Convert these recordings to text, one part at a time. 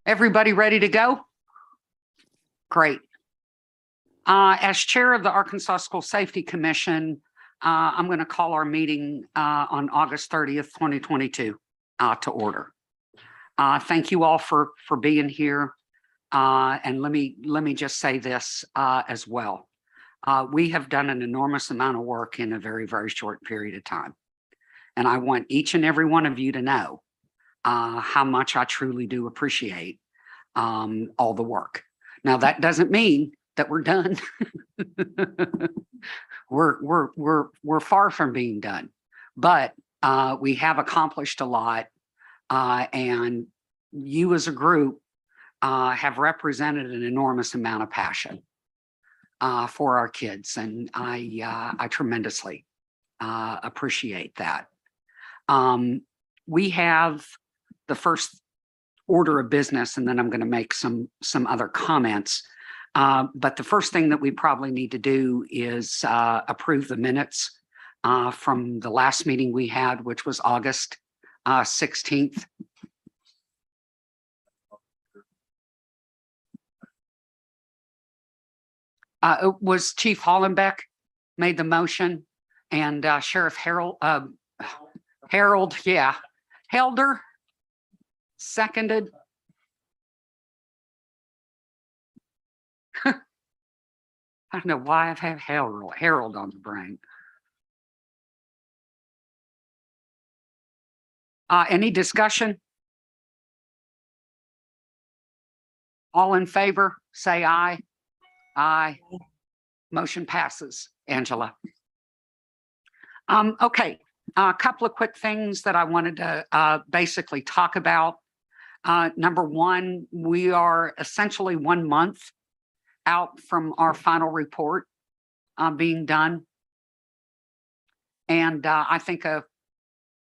Everybody ready to go? Great. As chair of the Arkansas School Safety Commission, I'm going to call our meeting on August 30th, 2022 to order. Thank you all for being here. And let me just say this as well. We have done an enormous amount of work in a very, very short period of time. And I want each and every one of you to know how much I truly do appreciate all the work. Now, that doesn't mean that we're done. we're far from being done, but we have accomplished a lot, and you as a group have represented an enormous amount of passion for our kids, and I tremendously appreciate that. We have the first order of business, and then I'm going to make some other comments. But the first thing that we probably need to do is approve the minutes from the last meeting we had, which was August 16th. It was Chief Hollenbeck made the motion, and Sheriff Harold, yeah, Helder seconded. I don't know why I've had Harold on the brain. Any discussion? All in favor, say aye. Aye. Motion passes. Angela. Okay, a couple of quick things that I wanted to basically talk about. Number one, we are essentially 1 month out from our final report being done. And I think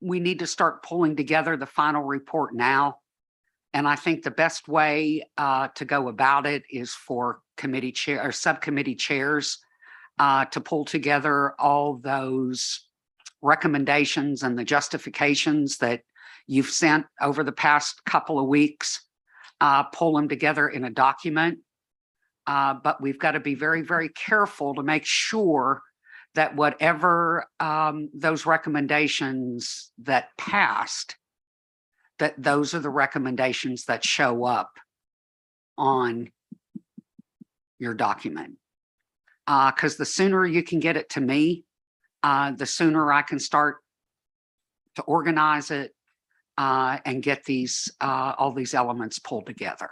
we need to start pulling together the final report now. And I think the best way to go about it is for committee chair or subcommittee chairs to pull together all those recommendations and the justifications that you've sent over the past couple of weeks, pull them together in a document. But we've got to be very, very careful to make sure that whatever those recommendations that passed, that those are the recommendations that show up on your document. Because the sooner you can get it to me, the sooner I can start to organize it and get these all these elements pulled together.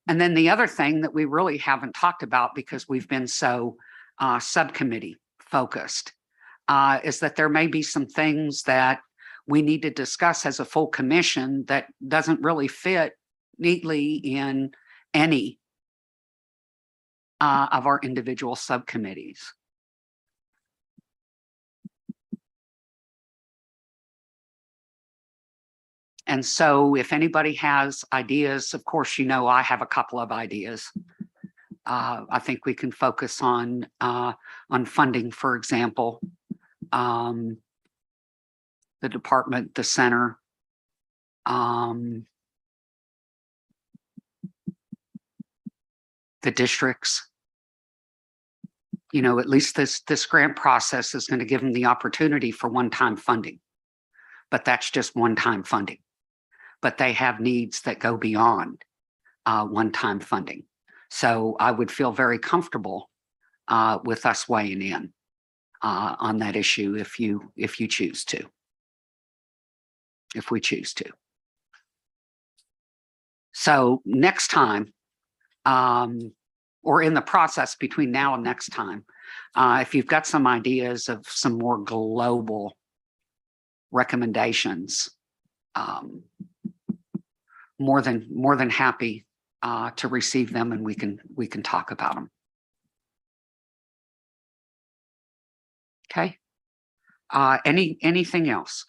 And then the other thing that we really haven't talked about, because we've been so subcommittee focused, is that there may be some things that we need to discuss as a full commission that doesn't really fit neatly in any of our individual subcommittees. And so if anybody has ideas, of course, you know, I have a couple of ideas. I think we can focus on funding, for example, the department, the center, the districts. You know, at least this grant process is going to give them the opportunity for one-time funding, but that's just one-time funding. But they have needs that go beyond one-time funding. So I would feel very comfortable with us weighing in on that issue if you choose to, if we choose to. So next time, or in the process between now and next time, if you've got some ideas of some more global recommendations, more than happy to receive them, and we can talk about them. Okay. Anything else?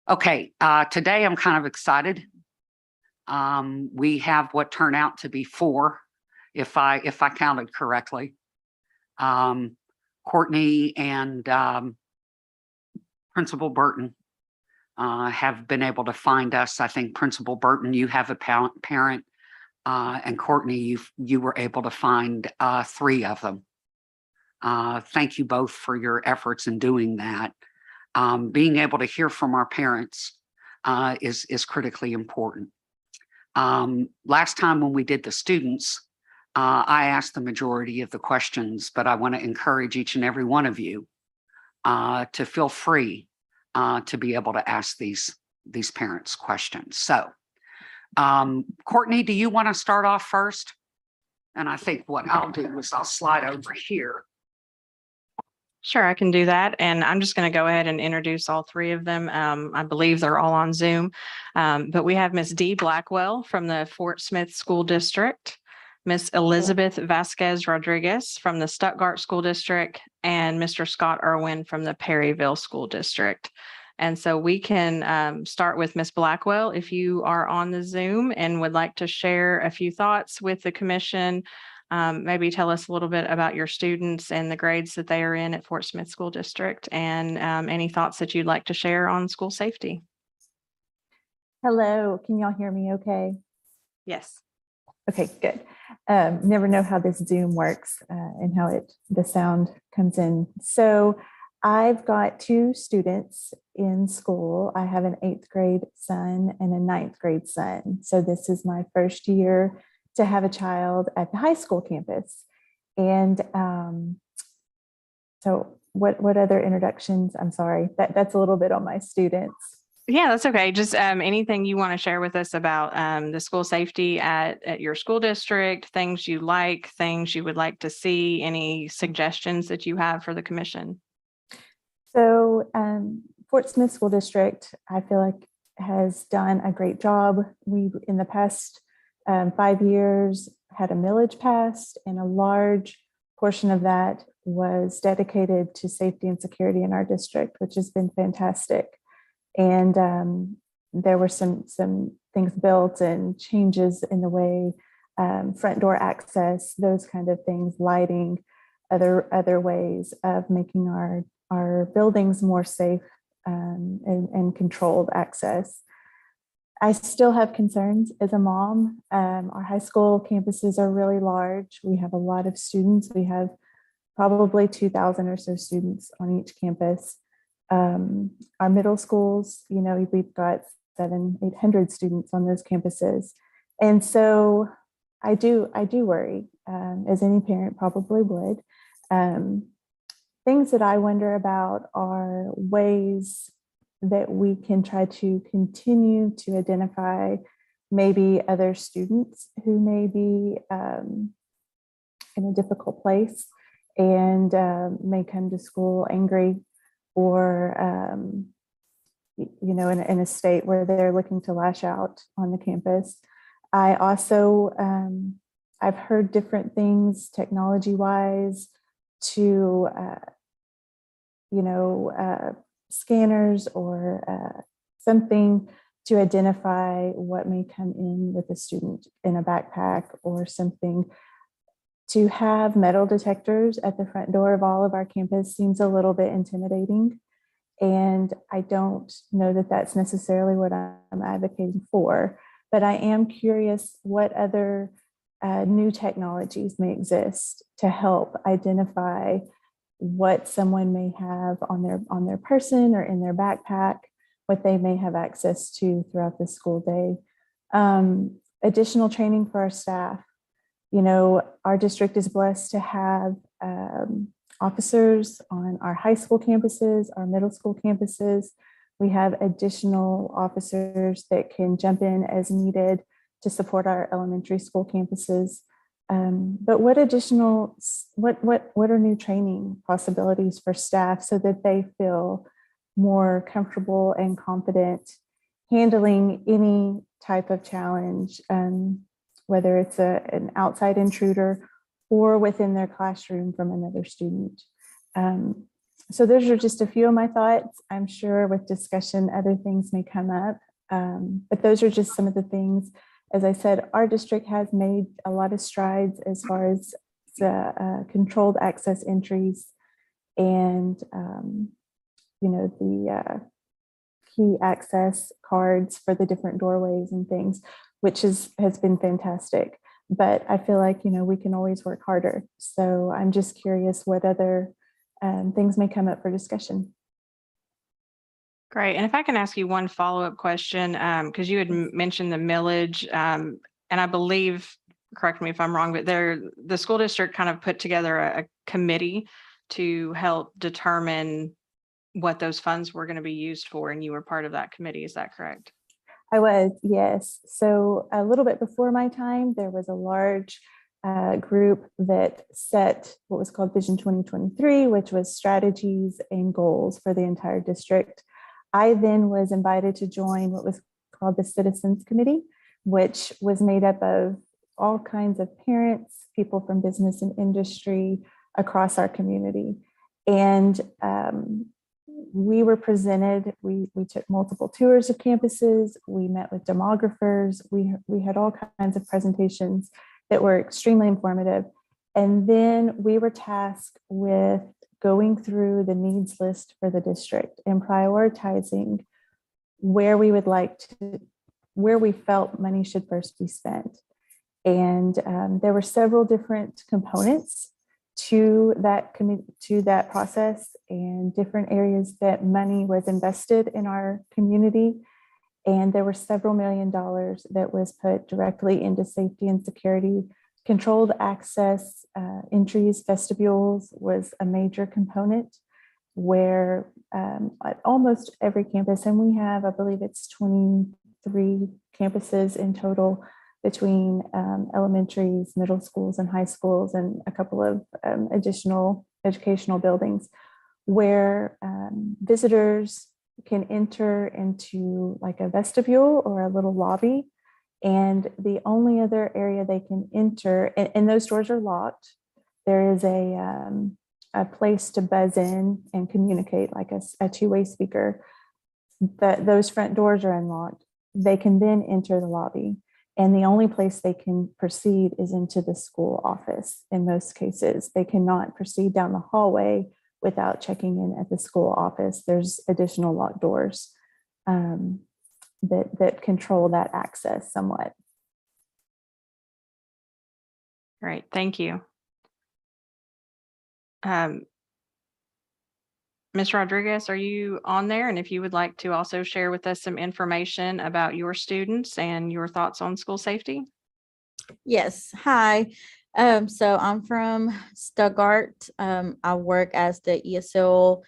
Okay. Today I'm kind of excited. We have what turned out to be 4, if I counted correctly. Courtney and Principal Burton have been able to find us. I think Principal Burton, you have a parent, and Courtney, you were able to find 3 of them. Thank you both for your efforts in doing that. Being able to hear from our parents is critically important. Last time when we did the students, I asked the majority of the questions, but I want to encourage each and every one of you to feel free to be able to ask these parents questions. So, Courtney, do you want to start off first? And I think what I'll do is I'll slide over here. Sure, I can do that. And I'm just going to go ahead and introduce all 3 of them. I believe they're all on Zoom. But we have Miss Dee Blackwell from the Fort Smith School District, Miss Elizabeth Vasquez Rodriguez from the Stuttgart School District, and Mr. Scott Irwin from the Perryville School District. And so we can start with Miss Blackwell if you are on the Zoom and would like to share a few thoughts with the commission. Maybe tell us a little bit about your students and the grades that they are in at Fort Smith School District, and any thoughts that you'd like to share on school safety. Hello, can y'all hear me okay? Yes. Okay, good. Never know how this Zoom works and how the sound comes in. So I've got 2 students in school. I have an 8th grade son and a 9th grade son. So this is my first year to have a child at the high school campus. And so what other introductions? I'm sorry, that's a little bit on my students. Yeah, that's okay. Just anything you want to share with us about the school safety at your school district, things you like, things you would like to see, any suggestions that you have for the commission? So Fort Smith School District, I feel like has done a great job. We, in the past 5 years, had a millage passed, and a large portion of that was dedicated to safety and security in our district, which has been fantastic. And there were some things built and changes in the way front door access, those kind of things, lighting, other ways of making our buildings more safe and controlled access. I still have concerns as a mom. Our high school campuses are really large. We have a lot of students. We have probably 2,000 or so students on each campus. Our middle schools, we've got 700-800 students on those campuses. And so I do worry, as any parent probably would. Things that I wonder about are ways that we can try to continue to identify maybe other students who may be in a difficult place and may come to school angry, or in a state where they're looking to lash out on the campus. I also I've heard different things technology-wise to scanners or something to identify what may come in with a student in a backpack or something. To have metal detectors at the front door of all of our campus seems a little bit intimidating. And I don't know that that's necessarily what I'm advocating for, but I am curious what other new technologies may exist to help identify what someone may have on their person or in their backpack, what they may have access to throughout the school day. Additional training for our staff. Our district is blessed to have officers on our high school campuses, our middle school campuses. We have additional officers that can jump in as needed to support our elementary school campuses. But what are new training possibilities for staff so that they feel more comfortable and confident handling any type of challenge, whether it's an outside intruder or within their classroom from another student. So those are just a few of my thoughts. I'm sure with discussion, other things may come up, but those are just some of the things. As I said, our district has made a lot of strides as far as the controlled access entries and the key access cards for the different doorways and things, which has been fantastic. But I feel like, we can always work harder. So I'm just curious what other things may come up for discussion. Great. And if I can ask you one follow-up question, because you had mentioned the millage, and I believe, correct me if I'm wrong, but the school district kind of put together a committee to help determine what those funds were going to be used for, and you were part of that committee. Is that correct? I was, yes. So a little bit before my time, there was a large group that set what was called Vision 2023, which was strategies and goals for the entire district. I then was invited to join what was called the Citizens Committee, which was made up of all kinds of parents, people from business and industry across our community. And we were presented, we took multiple tours of campuses, we met with demographers, we had all kinds of presentations that were extremely informative. And then we were tasked with going through the needs list for the district and prioritizing where we felt money should first be spent. And there were several different components to that process, and different areas that money was invested in our community. And there were several $1 million that was put directly into safety and security. Controlled access, entries, vestibules was a major component, where at almost every campus, and we have, I believe it's 23 campuses in total, between elementaries, middle schools, and high schools, and a couple of additional educational buildings, where visitors can enter into like a vestibule or a little lobby. And the only other area they can enter, and those doors are locked, there is a place to buzz in and communicate, like a two-way speaker. Those front doors are unlocked. They can then enter the lobby. And the only place they can proceed is into the school office. In most cases, they cannot proceed down the hallway without checking in at the school office. There's additional locked doors that control that access somewhat. Great, thank you. Ms. Rodriguez, are you on there? And if you would like to also share with us some information about your students and your thoughts on school safety? Yes, hi. So I'm from Stuttgart. I work as the ESL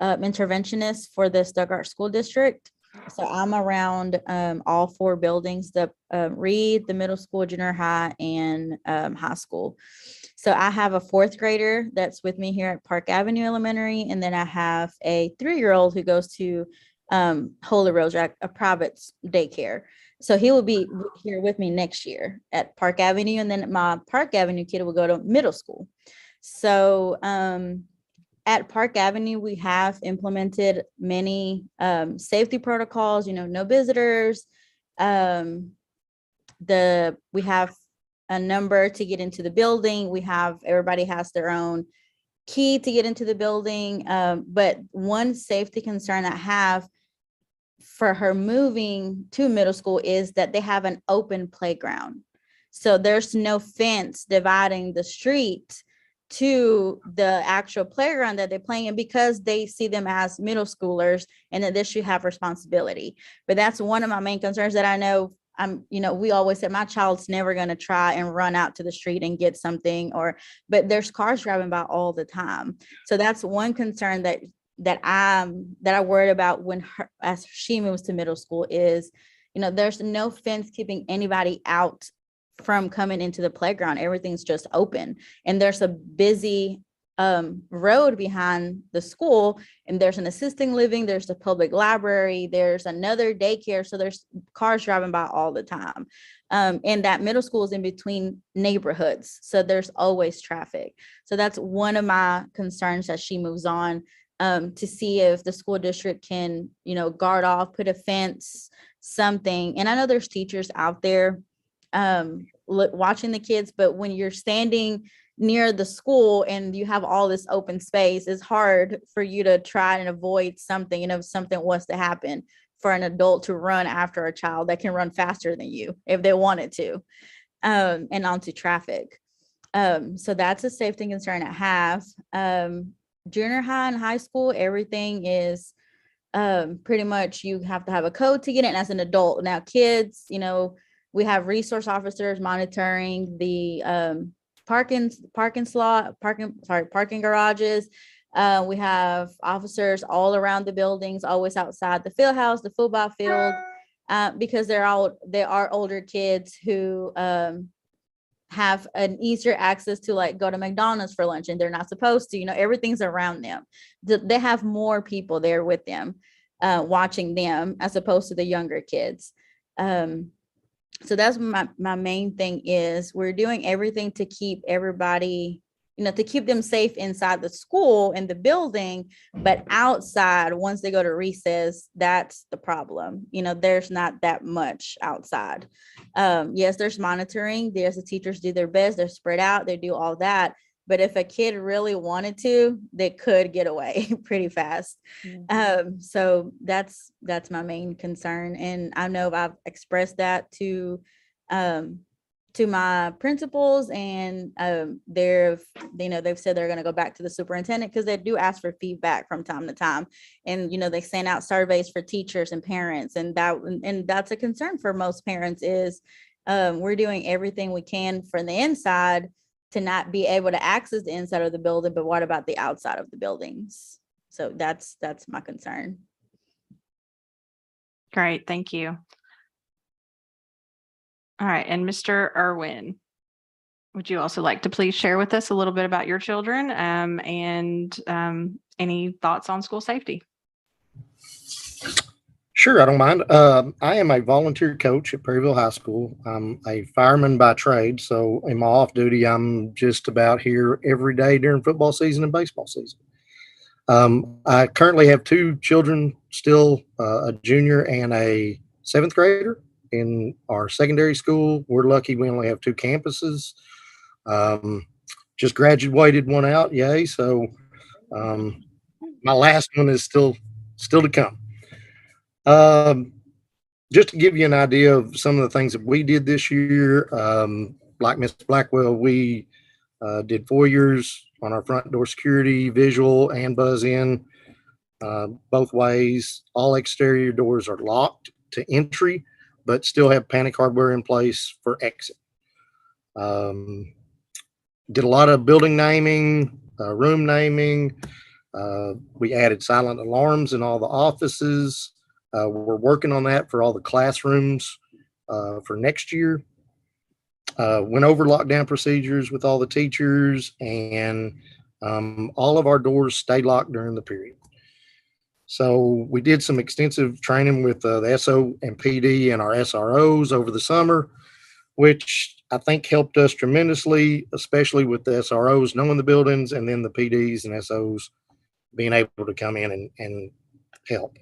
interventionist for the Stuttgart School District. So I'm around all 4 buildings, the Reed, the middle school, junior high, and high school. So I have a 4th grader that's with me here at Park Avenue Elementary. And then I have a 3-year-old who goes to Holy Rose, a private daycare. So he will be here with me next year at Park Avenue. And then my Park Avenue kid will go to middle school. So at Park Avenue, we have implemented many safety protocols, no visitors. We have a number to get into the building. Everybody has their own key to get into the building. But one safety concern I have for her moving to middle school is that they have an open playground. So there's no fence dividing the street to the actual playground that they're playing in, because they see them as middle schoolers and that they should have responsibility. But that's one of my main concerns that I know. We always said my child's never going to try and run out to the street and get something, but there's cars driving by all the time. So that's one concern that I worried about as she moves to middle school is, there's no fence keeping anybody out from coming into the playground. Everything's just open, and there's a busy road behind the school, and there's an assisting living, there's the public library, there's another daycare. So there's cars driving by all the time. And that middle school is in between neighborhoods. So there's always traffic. So that's one of my concerns as she moves on, to see if the school district can, guard off, put a fence, something. And I know there's teachers out there watching the kids, but when you're standing near the school and you have all this open space, it's hard for you to try and avoid something, if something was to happen, for an adult to run after a child that can run faster than you if they wanted to, and onto traffic. So that's a safety concern I have. Junior high and high school, everything is pretty much you have to have a code to get in as an adult. Now kids, we have resource officers monitoring the parking garages. We have officers all around the buildings, always outside the field house, the football field, because they are older kids who have an easier access to like go to McDonald's for lunch and they're not supposed to, everything's around them. They have more people there with them, watching them as opposed to the younger kids. So that's my main thing is we're doing everything to keep everybody, to keep them safe inside the school and the building, but outside, once they go to recess, that's the problem. There's not that much outside. Yes, there's monitoring. There's the teachers do their best. They're spread out. They do all that. But if a kid really wanted to, they could get away pretty fast. Mhm. So that's my main concern. And I know I've expressed that to my principals, and they've said they're going to go back to the superintendent because they do ask for feedback from time to time. And, they send out surveys for teachers and parents, and that's a concern for most parents is we're doing everything we can from the inside to not be able to access the inside of the building, but what about the outside of the buildings? So that's my concern. Great, thank you. All right, and Mr. Irwin, would you also like to please share with us a little bit about your children and any thoughts on school safety? Sure, I don't mind. I am a volunteer coach at Perryville High School. I'm a fireman by trade, so in my off duty, I'm just about here every day during football season and baseball season. I currently have two children still, a junior and a seventh grader in our secondary school. We're lucky we only have two campuses. Just graduated one out, yay. So my last one is still to come. Just to give you an idea of some of the things that we did this year, like Miss Blackwell, we did 4 years on our front door security, visual and buzz in, both ways. All exterior doors are locked to entry, but still have panic hardware in place for exit. Did a lot of building naming, room naming. We added silent alarms in all the offices. We're working on that for all the classrooms for next year. Went over lockdown procedures with all the teachers, and all of our doors stay locked during the period. So we did some extensive training with the SO and PD and our SROs over the summer, which I think helped us tremendously, especially with the SROs knowing the buildings and then the PDs and SOs being able to come in and help.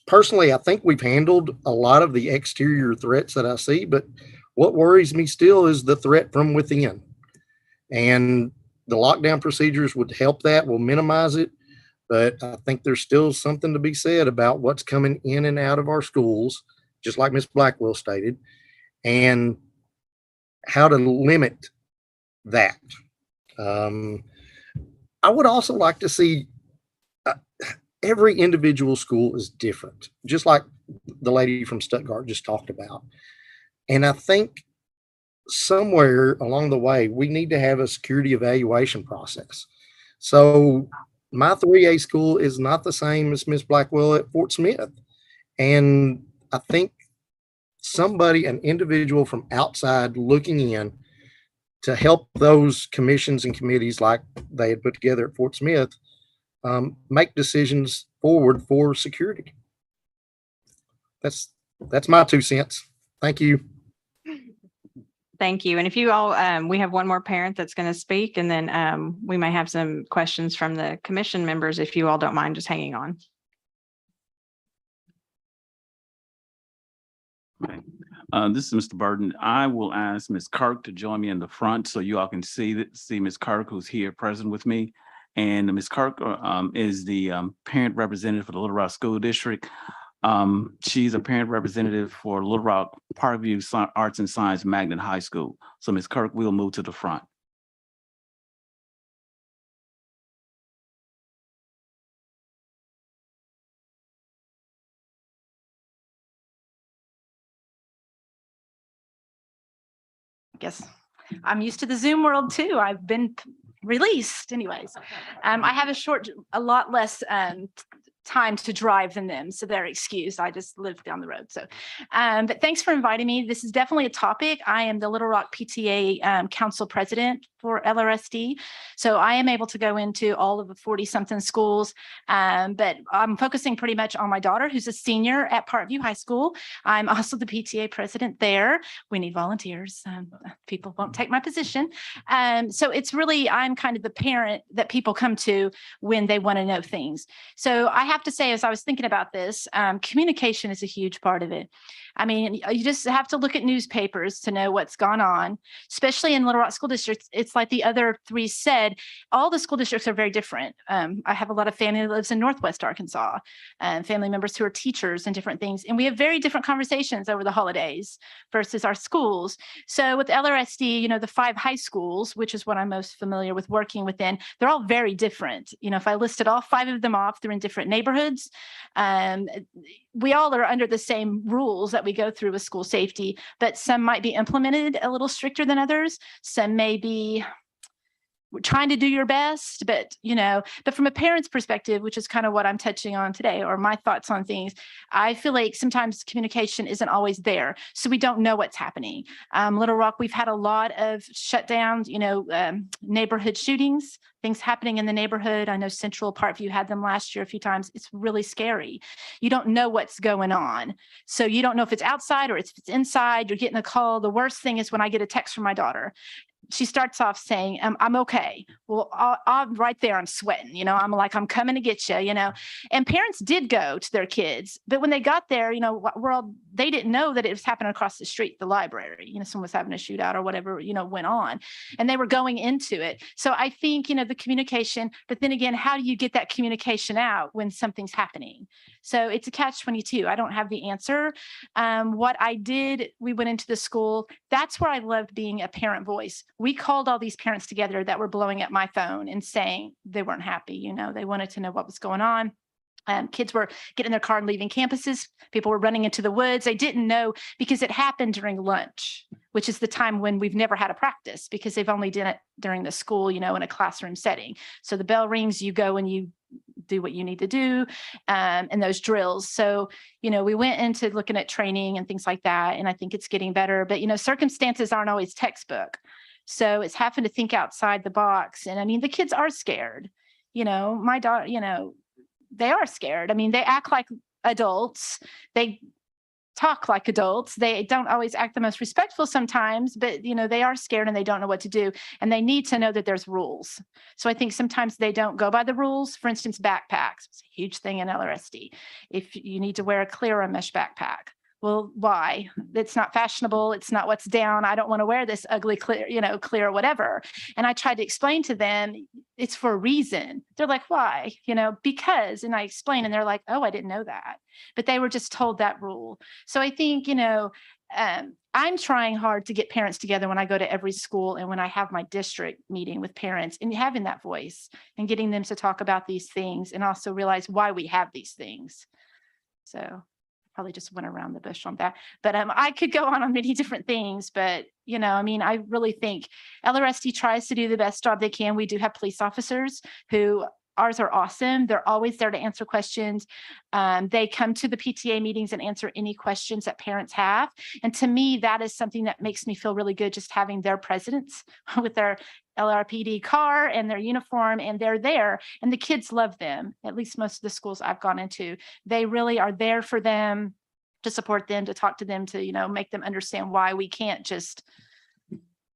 Personally, I think we've handled a lot of the exterior threats that I see, but what worries me still is the threat from within. And the lockdown procedures would help that, will minimize it. But I think there's still something to be said about what's coming in and out of our schools, just like Ms. Blackwell stated, and how to limit that. I would also like to see every individual school is different, just like the lady from Stuttgart just talked about. And I think somewhere along the way, we need to have a security evaluation process. So my 3A school is not the same as Ms. Blackwell at Fort Smith. And I think an individual from outside looking in to help those commissions and committees like they had put together at Fort Smith make decisions forward for security. That's my 2 cents. Thank you. Thank you. And if you all, we have one more parent that's going to speak, and then we may have some questions from the commission members if you all don't mind just hanging on. Okay. This is Mr. Burton. I will ask Ms. Kirk to join me in the front so you all can see Ms. Kirk, who's here present with me. And Ms. Kirk is the parent representative for the Little Rock School District. She's a parent representative for Little Rock Parkview Arts and Science Magnet High School. So Ms. Kirk, we'll move to the front. Guess I'm used to the Zoom world too. I've been released anyways. I have a lot less time to drive than them, so they're excused. I just live down the road. So, but thanks for inviting me. This is definitely a topic. I am the Little Rock PTA council president for LRSD. So I am able to go into all of the 40-something schools, but I'm focusing pretty much on my daughter, who's a senior at Parkview High School. I'm also the PTA president there. We need volunteers. People won't take my position. So it's really, I'm kind of the parent that people come to when they want to know things. So I have to say, as I was thinking about this, communication is a huge part of it. I mean, you just have to look at newspapers to know what's gone on, especially in Little Rock School District. It's like the other three said, all the school districts are very different. I have a lot of family that lives in Northwest Arkansas, and family members who are teachers and different things. And we have very different conversations over the holidays versus our schools. So with LRSD, you know, the 5 high schools, which is what I'm most familiar with working within, they're all very different. You know, if I listed all 5 of them off, they're in different neighborhoods. We all are under the same rules that we go through with school safety, but some might be implemented a little stricter than others. Some may be trying to do your best, but from a parent's perspective, which is kind of what I'm touching on today, or my thoughts on things, I feel like sometimes communication isn't always there. So we don't know what's happening. Little Rock, we've had a lot of shutdowns, neighborhood shootings, things happening in the neighborhood. I know Central Parkview had them last year a few times. It's really scary. You don't know what's going on. So you don't know if it's outside or if it's inside. You're getting a call. The worst thing is when I get a text from my daughter. She starts off saying, I'm okay. Well, I'm right there. I'm sweating, I'm like, I'm coming to get you, and parents did go to their kids. But when they got there, they didn't know that it was happening across the street, the library, someone was having a shootout or whatever, went on, and they were going into it. So I think, the communication, but then again, how do you get that communication out when something's happening? So it's a catch-22. I don't have the answer. What I did, we went into the school. That's where I loved being a parent voice. We called all these parents together that were blowing up my phone and saying they weren't happy. They wanted to know what was going on. Kids were getting in their car and leaving campuses. People were running into the woods. They didn't know because it happened during lunch, which is the time when we've never had a practice because they've only done it during the school, in a classroom setting. So the bell rings, you go and you do what you need to do, and those drills. So, we went into looking at training and things like that. And I think it's getting better, but, circumstances aren't always textbook. So it's having to think outside the box. And I mean, the kids are scared, my daughter, they are scared. I mean, they act like adults. They talk like adults. They don't always act the most respectful sometimes, but they are scared and they don't know what to do. And they need to know that there's rules. So I think sometimes they don't go by the rules. For instance, backpacks. It's a huge thing in LRSD. If you need to wear a clear mesh backpack. Well, why? It's not fashionable. It's not what's down. I don't want to wear this ugly clear, clear whatever. And I tried to explain to them, it's for a reason. They're like, why? Because, and I explain, and they're like, oh, I didn't know that. But they were just told that rule. So I think, I'm trying hard to get parents together when I go to every school and when I have my district meeting with parents and having that voice and getting them to talk about these things and also realize why we have these things. So probably just went around the bush on that, but I could go on many different things, but I really think LRSD tries to do the best job they can. We do have police officers who ours are awesome. They're always there to answer questions. They come to the PTA meetings and answer any questions that parents have. And to me, that is something that makes me feel really good, just having their presence with their LRPD car and their uniform, and they're there, and the kids love them. At least most of the schools I've gone into, they really are there for them, to support them, to talk to them, to, make them understand why we can't just,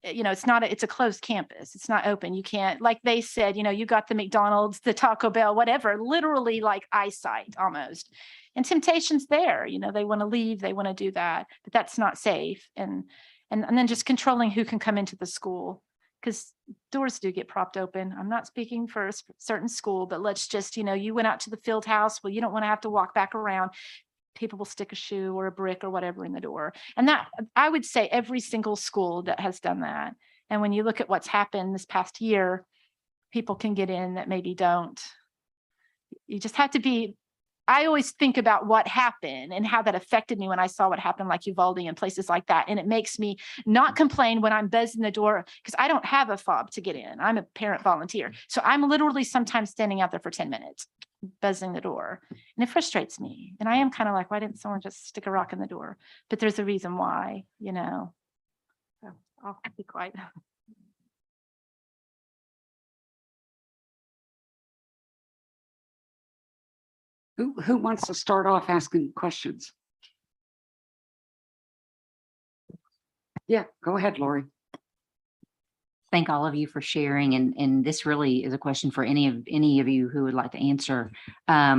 it's a closed campus. It's not open. You can't, like they said, you got the McDonald's, the Taco Bell, whatever, literally like eyesight almost. And temptation's there, you know, they want to leave, they want to do that, but that's not safe. And then just controlling who can come into the school, because doors do get propped open. I'm not speaking for a certain school, but let's just, you know, you went out to the field house. Well, you don't want to have to walk back around. People will stick a shoe or a brick or whatever in the door. And that, I would say every single school that has done that. And when you look at what's happened this past year, people can get in that maybe don't. You just have to be, I always think about what happened and how that affected me when I saw what happened, like Uvalde and places like that. And it makes me not complain when I'm buzzing the door, because I don't have a fob to get in. I'm a parent volunteer. So I'm literally sometimes standing out there for 10 minutes, buzzing the door. And it frustrates me. And I am kind of like, why didn't someone just stick a rock in the door? But there's a reason why, you know. So I'll be quiet. Who wants to start off asking questions? Yeah, go ahead, Lori. Thank all of you for sharing, and this really is a question for any of you who would like to answer. I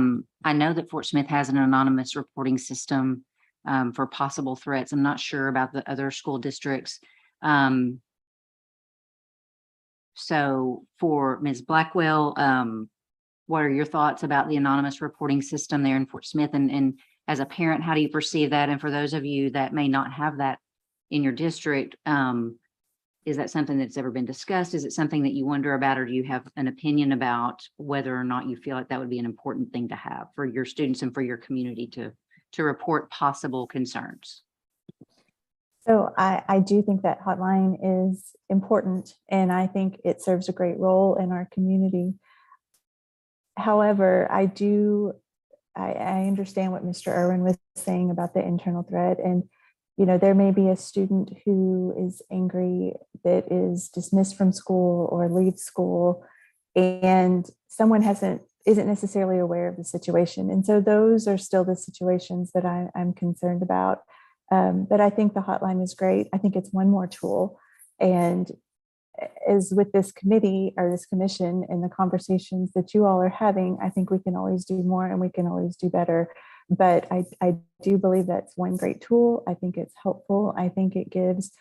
know that Fort Smith has an anonymous reporting system for possible threats. I'm not sure about the other school districts. So for Ms. Blackwell, what are your thoughts about the anonymous reporting system there in Fort Smith? And as a parent, how do you perceive that? And for those of you that may not have that in your district, is that something that's ever been discussed? Is it something that you wonder about, or do you have an opinion about whether or not you feel like that would be an important thing to have for your students and for your community to report possible concerns? So I do think that hotline is important, and I think it serves a great role in our community. However, I understand what Mr. Irwin was saying about the internal threat. And, you know, there may be a student who is angry that is dismissed from school or leaves school, and someone isn't necessarily aware of the situation. And so those are still the situations that I'm concerned about. But I think the hotline is great. I think it's one more tool. And as with this committee or this commission and the conversations that you all are having, I think we can always do more and we can always do better. But I do believe that's one great tool. I think it's helpful. I think it gives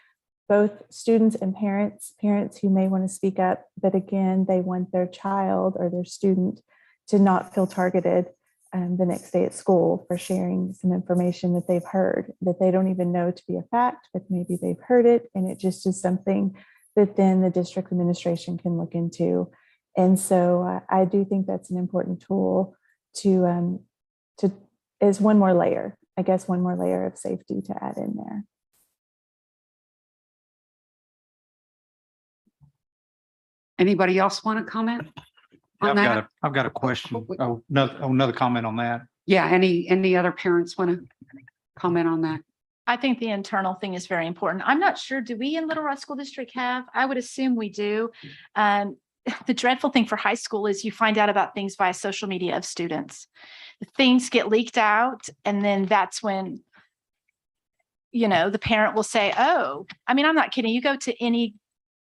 both students and parents who may want to speak up, but again, they want their child or their student to not feel targeted the next day at school for sharing some information that they've heard, that they don't even know to be a fact, but maybe they've heard it and it just is something that then the district administration can look into. And so I do think that's an important tool to is one more layer, I guess, one more layer of safety to add in there. Anybody else want to comment on that? I've got a question. Oh, another comment on that. Yeah, any other parents want to comment on that? I think the internal thing is very important. I'm not sure, do we in Little Rock School District have? I would assume we do. The dreadful thing for high school is you find out about things via social media of students. Things get leaked out, and then that's when, you know, the parent will say, oh, I mean, I'm not kidding. You go to any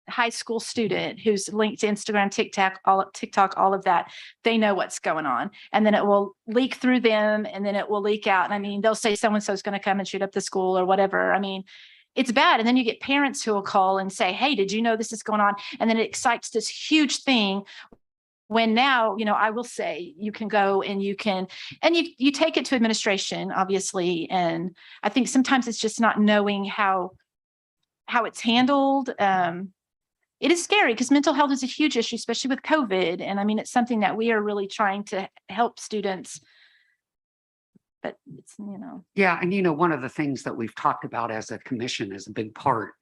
high school student who's linked to Instagram, TikTok, all of that, they know what's going on. And then it will leak through them, and then it will leak out. And I mean, they'll say so-and-so is going to come and shoot up the school or whatever. I mean, it's bad. And then you get parents who will call and say, hey, did you know this is going on? And then it excites this huge thing, when now, you know, I will say you can go and you take it to administration, obviously. And I think sometimes it's just not knowing how it's handled. It is scary because mental health is a huge issue, especially with COVID. And I mean, it's something that we are really trying to help students. But it's, you know. Yeah, and you know, one of the things that we've talked about as a commission is a big part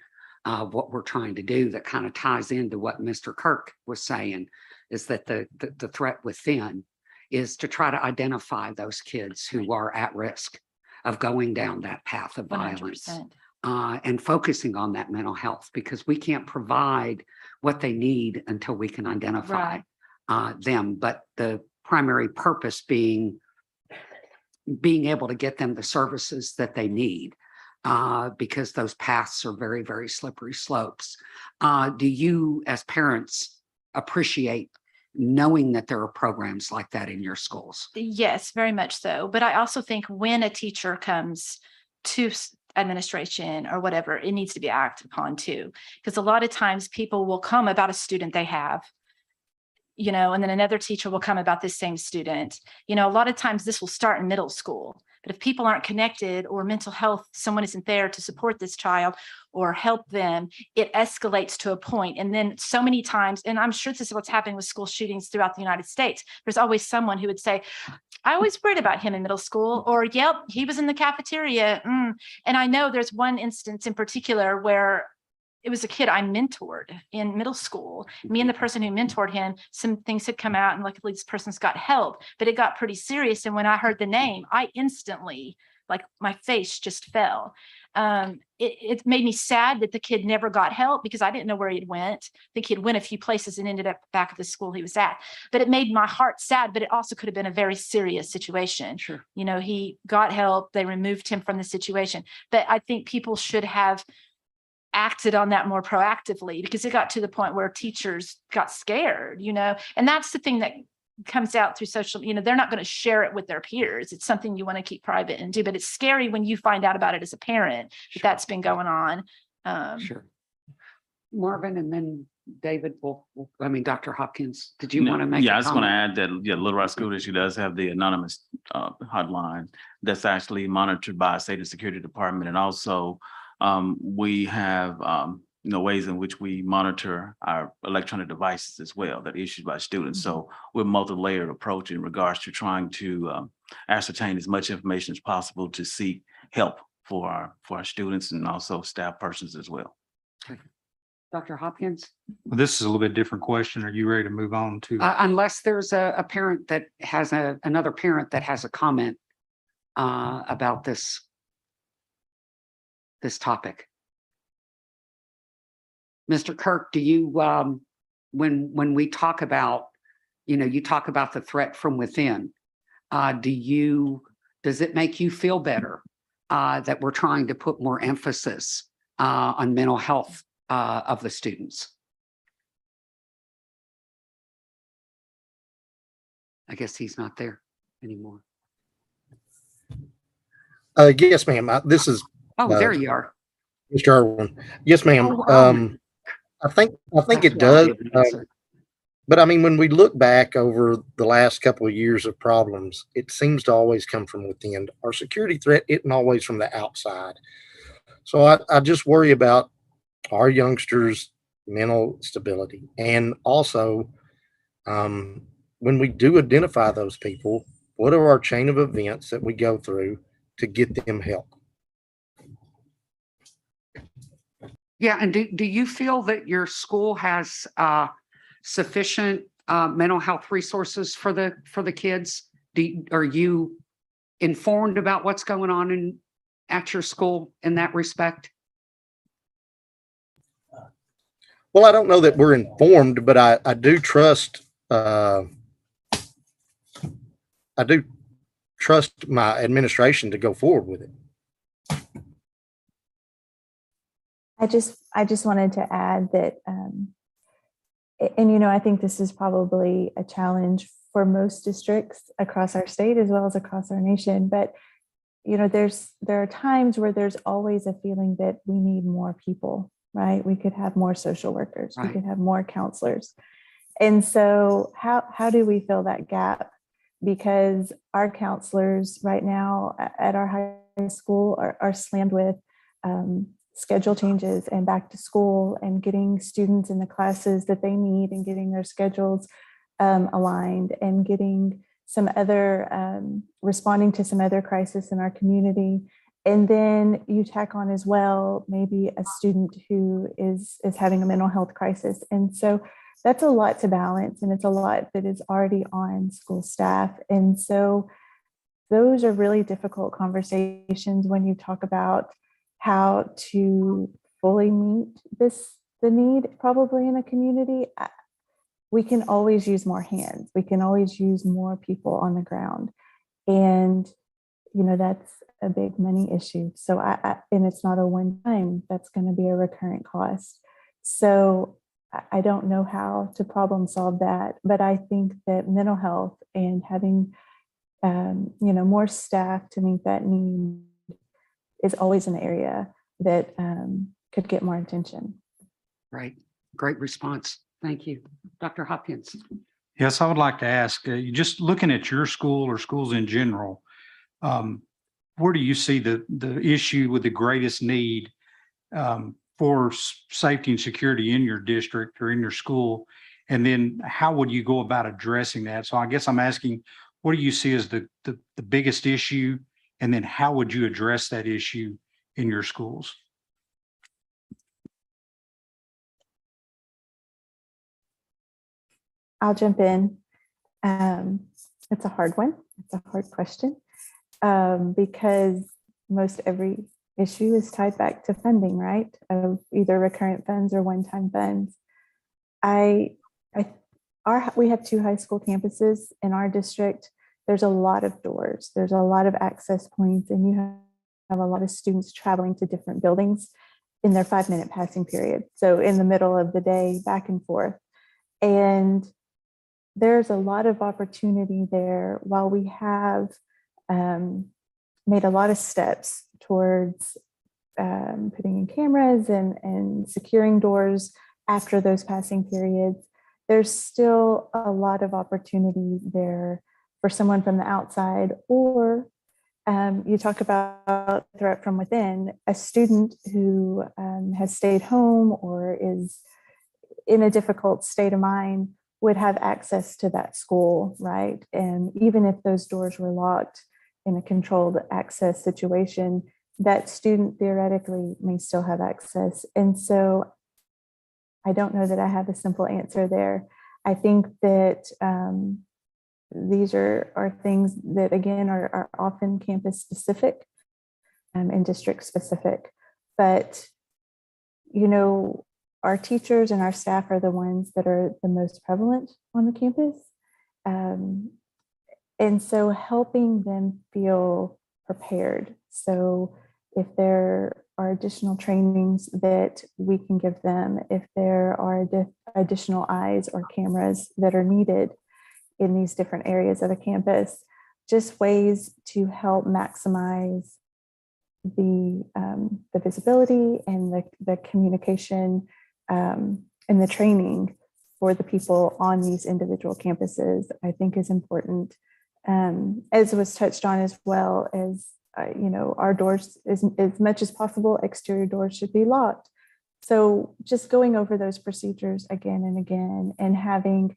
of what we're trying to do that kind of ties into what Mr. Kirk was saying, is that the threat within is to try to identify those kids who are at risk of going down that path of violence. 100%. And focusing on that mental health, because we can't provide what they need until we can identify them. But the primary purpose being able to get them the services that they need, because those paths are very, very slippery slopes. Do you, as parents, appreciate knowing that there are programs like that in your schools. Yes, very much so. But I also think when a teacher comes to administration or whatever, it needs to be acted upon too. Because a lot of times people will come about a student they have, and then another teacher will come about this same student. A lot of times this will start in middle school. But if people aren't connected or mental health, someone isn't there to support this child or help them, it escalates to a point. And then so many times, and I'm sure this is what's happening with school shootings throughout the United States, there's always someone who would say, I always worried about him in middle school, or, yep, he was in the cafeteria. And I know there's one instance in particular where it was a kid I mentored in middle school. Me and the person who mentored him, some things had come out and luckily this person's got help, but it got pretty serious. And when I heard the name, I instantly, like my face just fell. It made me sad that the kid never got help because I didn't know where he'd went. I think he'd went a few places and ended up back at the school he was at, but it made my heart sad, but it also could have been a very serious situation. Sure. He got help. They removed him from the situation, but I think people should have acted on that more proactively because it got to the point where teachers got scared, and that's the thing that comes out through social, they're not going to share it with their peers. It's something you want to keep private and do, but it's scary when you find out about it as a parent that that's been going on. Sure. Marvin, and then David Dr. Hopkins, did you want to make? Yeah, a I just want to comment? add that, Little Rock School District does have the anonymous hotline that's actually monitored by State and Security Department. And also we have ways in which we monitor our electronic devices as well that are issued by students. So we're multi-layered approach in regards to trying to ascertain as much information as possible to seek help for our students and also staff persons as well. Dr. Hopkins, Well, this is a little bit different question. Are you ready to move on to? unless there's a parent that has another parent that has a comment about this topic. Mr. Kirk, do you, when we talk about, you talk about the threat from within, does it make you feel better that we're trying to put more emphasis on mental health of the students? I guess he's not there anymore. Yes, ma'am. This is Oh, there you are. Mr. Irwin. Yes, ma'am. Oh, Irwin. I think That's it why I does. didn't answer. But I mean, when we look back over the last couple of years of problems, it seems to always come from within. Our security threat isn't always from the outside. So I just worry about our youngsters' mental stability. And also, when we do identify those people, what are our chain of events that we go through to get them help? Yeah, and do you feel that your school has sufficient mental health resources for the kids? Are you informed about what's going on at your school in that respect? Well, I don't know that we're informed, but I do trust my administration to go forward with it. I just wanted to add that, and I think this is probably a challenge for most districts across our state as well as across our nation. But there are times where there's always a feeling that we need more people, right? We could have more social workers, Right. We could have more counselors, and so how do we fill that gap? Because our counselors right now at our high school are slammed with schedule changes and back to school and getting students in the classes that they need and getting their schedules aligned and getting some other responding to some other crisis in our community. And then you tack on as well, maybe a student who is having a mental health crisis. And so that's a lot to balance, and it's a lot that is already on school staff. And so those are really difficult conversations when you talk about how to fully meet the need probably in a community. We can always use more hands. We can always use more people on the ground. And, that's a big money issue. So and it's not a one time, that's going to be a recurrent cost. So I don't know how to problem solve that, but I think that mental health and having, more staff to meet that need is always an area that could get more attention. Right. Great response. Thank you. Dr. Hopkins. Yes, I would like to ask, you just looking at your school or schools in general, where do you see the issue with the greatest need for safety and security in your district or in your school? And then how would you go about addressing that? So I guess I'm asking, what do you see as the biggest issue? And then how would you address that issue in your schools? I'll jump in. It's a hard one. It's a hard question because most every issue is tied back to funding, right? Of either recurrent funds or one-time funds. We have 2 high school campuses in our district. There's a lot of doors. There's a lot of access points, and you have a lot of students traveling to different buildings in their 5-minute passing period. So in the middle of the day, back and forth. And there's a lot of opportunity there. While we have made a lot of steps towards putting in cameras and securing doors after those passing periods, there's still a lot of opportunity there for someone from the outside, or you talk about threat from within, a student who has stayed home or is in a difficult state of mind would have access to that school, right? And even if those doors were locked in a controlled access situation, that student theoretically may still have access. And so I don't know that I have a simple answer there. I think that these are things that, again, are often campus specific and district specific. But, our teachers and our staff are the ones that are the most prevalent on the campus. And so helping them feel prepared. So if there are additional trainings that we can give them, if there are additional eyes or cameras that are needed in these different areas of the campus, just ways to help maximize the visibility and the communication and the training for the people on these individual campuses, I think is important. As was touched on, as well as, our doors, as much as possible, exterior doors should be locked. So just going over those procedures again and again, and having,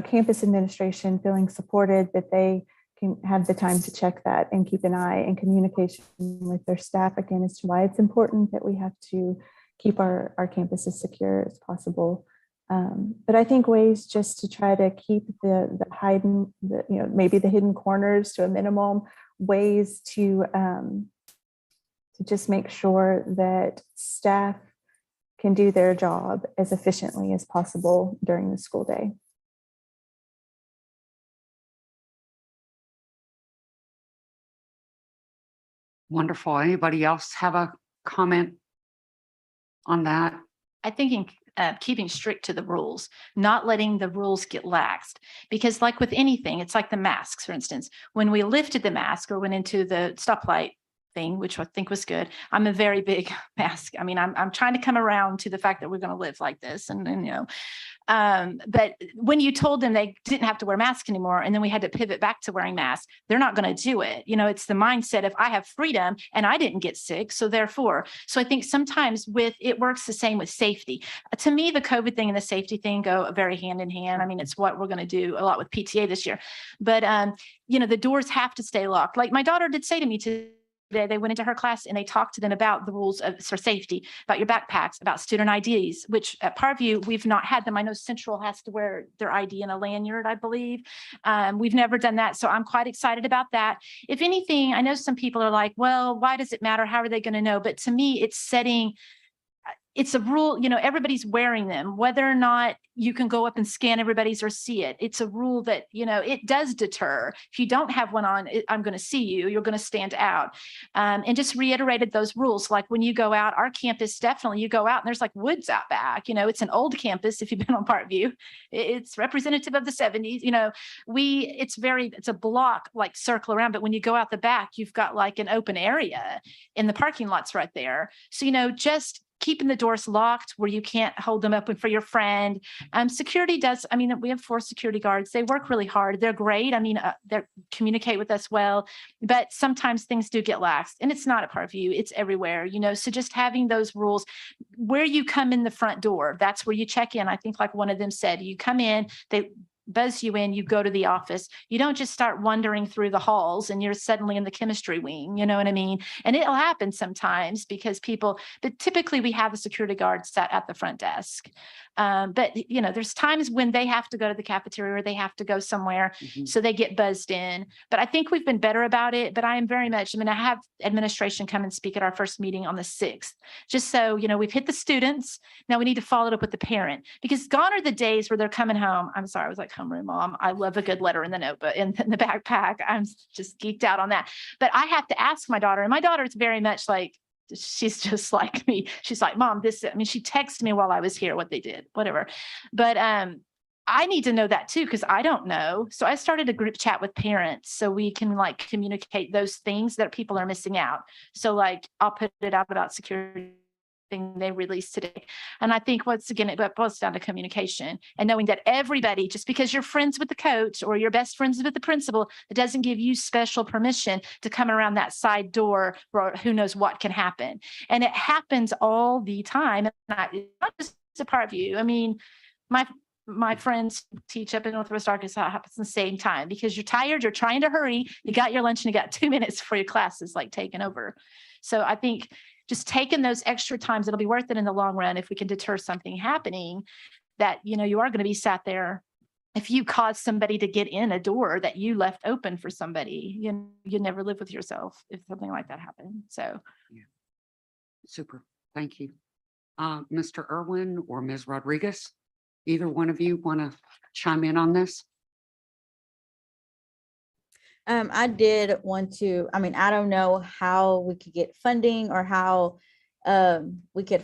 campus administration feeling supported that they can have the time to check that and keep an eye and communication with their staff again as to why it's important that we have to keep our campuses secure as possible. But I think ways just to try to keep the hidden, maybe the hidden corners to a minimum, ways to just make sure that staff can do their job as efficiently as possible during the school day. Wonderful. Anybody else have a comment on that? I think in keeping strict to the rules, not letting the rules get laxed. Because like with anything, it's like the masks, for instance, when we lifted the mask or went into the stoplight thing, which I think was good. I'm a very big mask. I mean, I'm trying to come around to the fact that we're going to live like this but when you told them they didn't have to wear masks anymore, and then we had to pivot back to wearing masks, they're not going to do it. It's the mindset of I have freedom and I didn't get sick. So therefore, I think sometimes it works the same with safety. To me, the COVID thing and the safety thing go very hand in hand. I mean, it's what we're going to do a lot with PTA this year, but the doors have to stay locked. Like my daughter did say to me today, they went into her class and they talked to them about the rules for safety, about your backpacks, about student IDs, which at Parkview, we've not had them. I know Central has to wear their ID in a lanyard, I believe. We've never done that. So I'm quite excited about that. If anything, I know some people are like, well, why does it matter? How are they going to know? But to me, it's setting it's a rule, you know, everybody's wearing them, whether or not you can go up and scan everybody's or see it. It's a rule that, you know, it does deter. If you don't have one on, I'm going to see you, you're going to stand out. And just reiterated those rules. Like when you go out, our campus, definitely you go out and there's like woods out back, you know, it's an old campus. If you've been on Parkview, it's representative of the 70s, you know, it's a block like circle around, but when you go out the back, you've got like an open area in the parking lots right there. So, you know, just keeping the doors locked where you can't hold them open for your friend. Security does, I mean, we have 4 security guards. They work really hard. They're great. I mean, they communicate with us well, but sometimes things do get lax, and it's not at Parkview, it's everywhere, you know, so just having those rules where you come in the front door, that's where you check in. I think like one of them said, you come in, they buzz you in, you go to the office. You don't just start wandering through the halls and you're suddenly in the chemistry wing, you know what I mean? And it'll happen sometimes because but typically we have a security guard sat at the front desk. But you know, there's times when they have to go to the cafeteria or they have to go somewhere, so they get buzzed in. But I think we've been better about it, but I am very much, I mean, I have administration come and speak at our first meeting on the 6th, just so, you know, we've hit the students. Now we need to follow it up with the parent, because gone are the days where they're coming home. I'm sorry, I was like, homeroom mom. I love a good letter in the notebook, in the backpack. I'm just geeked out on that. But I have to ask my daughter, and my daughter is very much like, she's just like me. She's like, Mom, she texted me while I was here what they did, whatever. But I need to know that too, because I don't know. So I started a group chat with parents so we can like communicate those things that people are missing out. So like, I'll put it out about security thing they released today. And I think once again, it boils down to communication and knowing that everybody, just because you're friends with the coach or you're best friends with the principal, it doesn't give you special permission to come around that side door where who knows what can happen. And it happens all the time. And it's not just a Parkview. I mean, my friends teach up in Northwest Arkansas, it happens at the same time because you're tired, you're trying to hurry, you got your lunch and you got 2 minutes before your class is like taken over. So I think just taking those extra times, it'll be worth it in the long run if we can deter something happening that, you know, you are going to be sat there. If you cause somebody to get in a door that you left open for somebody, you never live with yourself if something like that happened. So. Yeah. Super. Thank you. Mr. Irwin or Ms. Rodriguez, either one of you want to chime in on this? I did want to, I mean, I don't know how we could get funding or how we can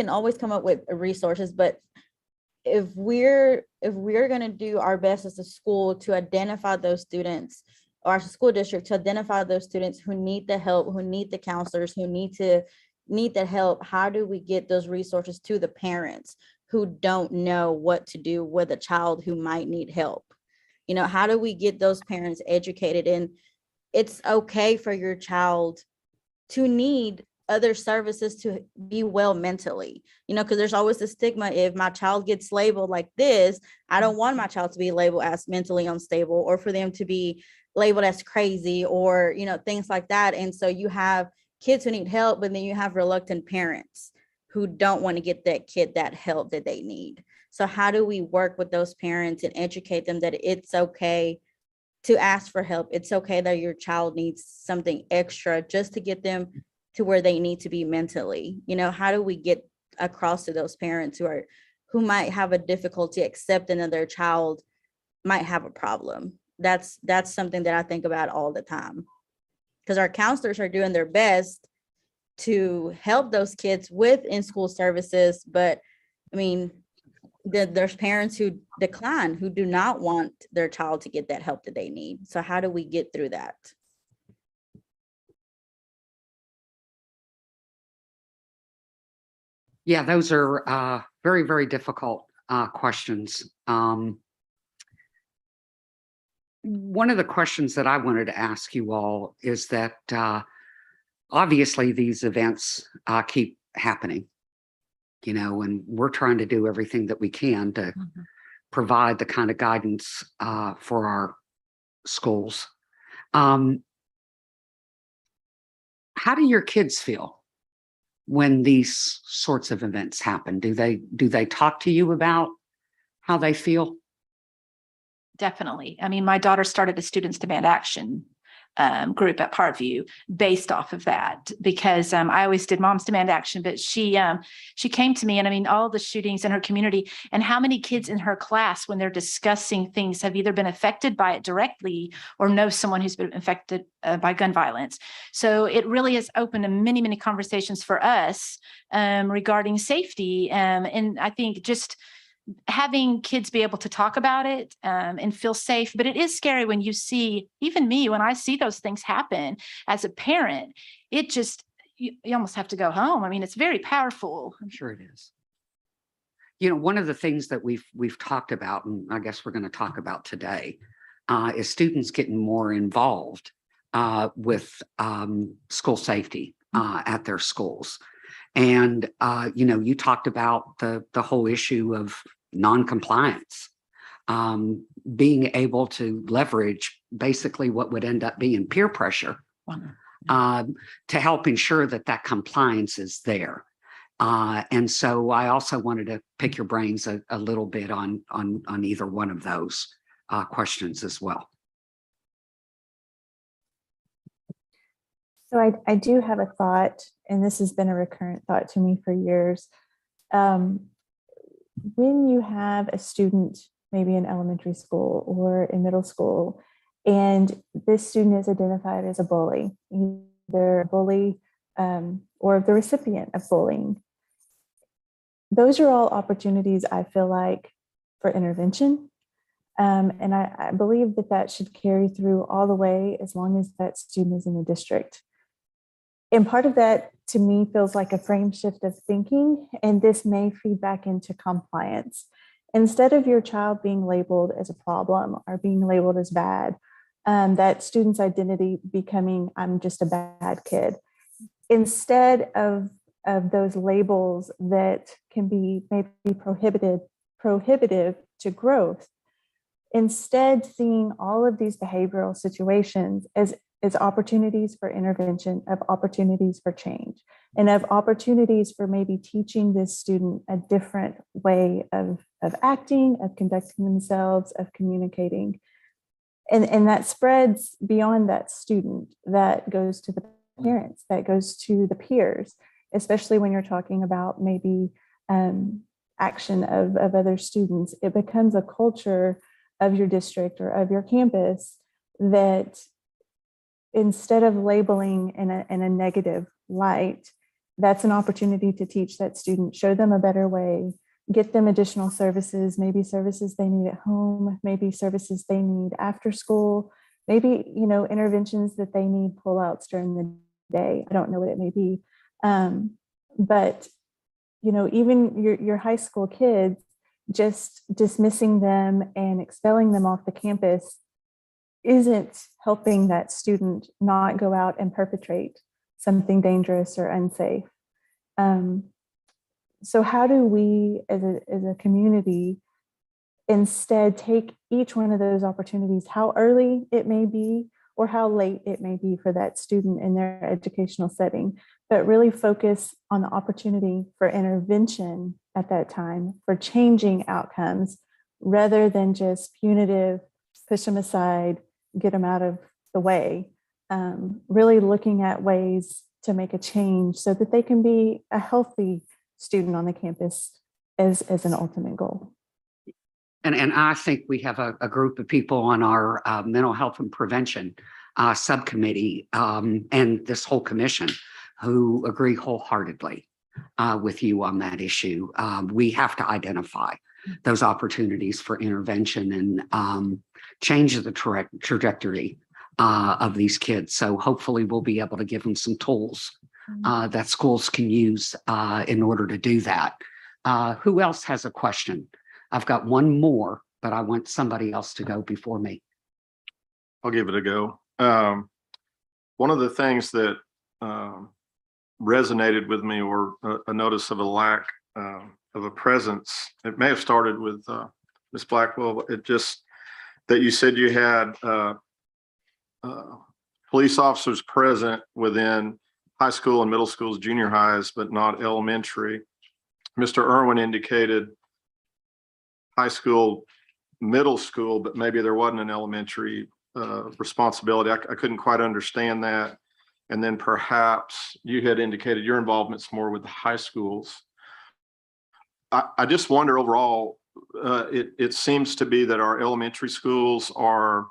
always come up with resources, but if we're going to do our best as a school to identify those students, or our school district to identify those students who need the help, who need the counselors, who need the help, how do we get those resources to the parents who don't know what to do with a child who might need help? You know, how do we get those parents educated? And it's okay for your child to need other services to be well mentally, you know, because there's always the stigma. If my child gets labeled like this, I don't want my child to be labeled as mentally unstable or for them to be labeled as crazy or, you know, things like that. And so you have kids who need help, but then you have reluctant parents who don't want to get that kid that help that they need. So how do we work with those parents and educate them that it's okay to ask for help? It's okay that your child needs something extra just to get them to where they need to be mentally. You know, how do we get across to those parents who might have a difficulty accepting that their child might have a problem? That's something that I think about all the time, because our counselors are doing their best to help those kids with in-school services. But I mean, there's parents who decline, who do not want their child to get that help that they need. So how do we get through that? Yeah, those are very, very difficult questions. One of the questions that I wanted to ask you all is that obviously these events keep happening, you know, and we're trying to do everything that we can to provide the kind of guidance for our schools. How do your kids feel when these sorts of events happen? Do they talk to you about how they feel? Definitely. I mean, my daughter started a Students Demand Action group at Parkview based off of that, because I always did Moms Demand Action, but she came to me, and I mean, all the shootings in her community and how many kids in her class, when they're discussing things, have either been affected by it directly or know someone who's been affected by gun violence. So it really has opened many, many conversations for us regarding safety. And I think just having kids be able to talk about it and feel safe. But it is scary when you see, even me, when I see those things happen as a parent, it just, you almost have to go home. I mean, it's very powerful. I'm sure it is. You know, one of the things that we've talked about, and I guess we're going to talk about today, is students getting more involved with school safety at their schools. And, you know, you talked about the whole issue of non-compliance, being able to leverage basically what would end up being peer pressure to help ensure that that compliance is there. And so I also wanted to pick your brains a little bit on either one of those questions as well. So I do have a thought, and this has been a recurrent thought to me for years. When you have a student, maybe in elementary school or in middle school, and this student is identified as a bully, either a bully or the recipient of bullying, those are all opportunities, I feel like, for intervention. And I believe that that should carry through all the way as long as that student is in the district. And part of that, to me, feels like a frame shift of thinking, and this may feed back into compliance. Instead of your child being labeled as a problem or being labeled as bad, that student's identity becoming, I'm just a bad kid. Instead of those labels that can be maybe prohibitive to growth, instead seeing all of these behavioral situations as opportunities for intervention, of opportunities for change, and of opportunities for maybe teaching this student a different way of acting, of conducting themselves, of communicating. And that spreads beyond that student, that goes to the parents, that goes to the peers, especially when you're talking about maybe action of other students. It becomes a culture of your district or of your campus that, instead of labeling in a negative light, that's an opportunity to teach that student, show them a better way, get them additional services, maybe services they need at home, maybe services they need after school, maybe, you know, interventions that they need pullouts during the day. I don't know what it may be. But, you know, even your high school kids, just dismissing them and expelling them off the campus isn't helping that student not go out and perpetrate something dangerous or unsafe. So how do we as a community instead take each one of those opportunities, how early it may be or how late it may be for that student in their educational setting, but really focus on the opportunity for intervention at that time, for changing outcomes, rather than just punitive, push them aside, get them out of the way, really looking at ways to make a change so that they can be a healthy student on the campus as an ultimate goal. And I think we have a group of people on our mental health and prevention subcommittee and this whole commission who agree wholeheartedly with you on that issue. We have to identify those opportunities for intervention and change the trajectory of these kids. So hopefully we'll be able to give them some tools that schools can use in order to do that. Who else has a question? I've got one more, but I want somebody else to go before me. I'll give it a go. One of the things that resonated with me, or a notice of a lack of a presence, it may have started with Ms. Blackwell, but it just that you said you had police officers present within high school and middle schools, junior highs, but not elementary. Mr. Irwin indicated high school, middle school, but maybe there wasn't an elementary responsibility. I couldn't quite understand that. And then perhaps you had indicated your involvement's more with the high schools. I just wonder overall, it seems to be that our elementary schools are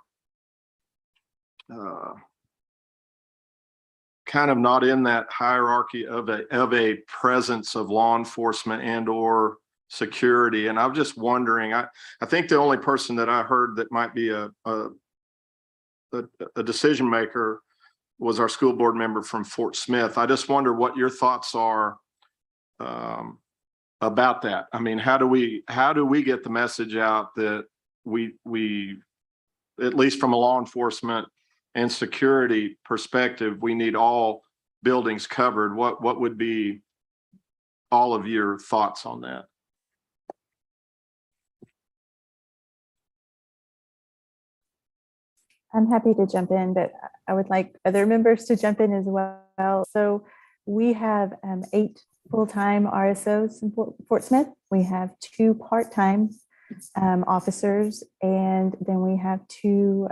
kind of not in that hierarchy of a presence of law enforcement and or security. And I'm just wondering, I think the only person that I heard that might be a decision maker was our school board member from Fort Smith. I just wonder what your thoughts are about that. I mean, how do we get the message out that we at least from a law enforcement and security perspective, we need all buildings covered? What would be all of your thoughts on that? I'm happy to jump in, but I would like other members to jump in as well. So we have 8 full-time RSOs in Fort Smith. We have 2 part-time officers, and then we have 2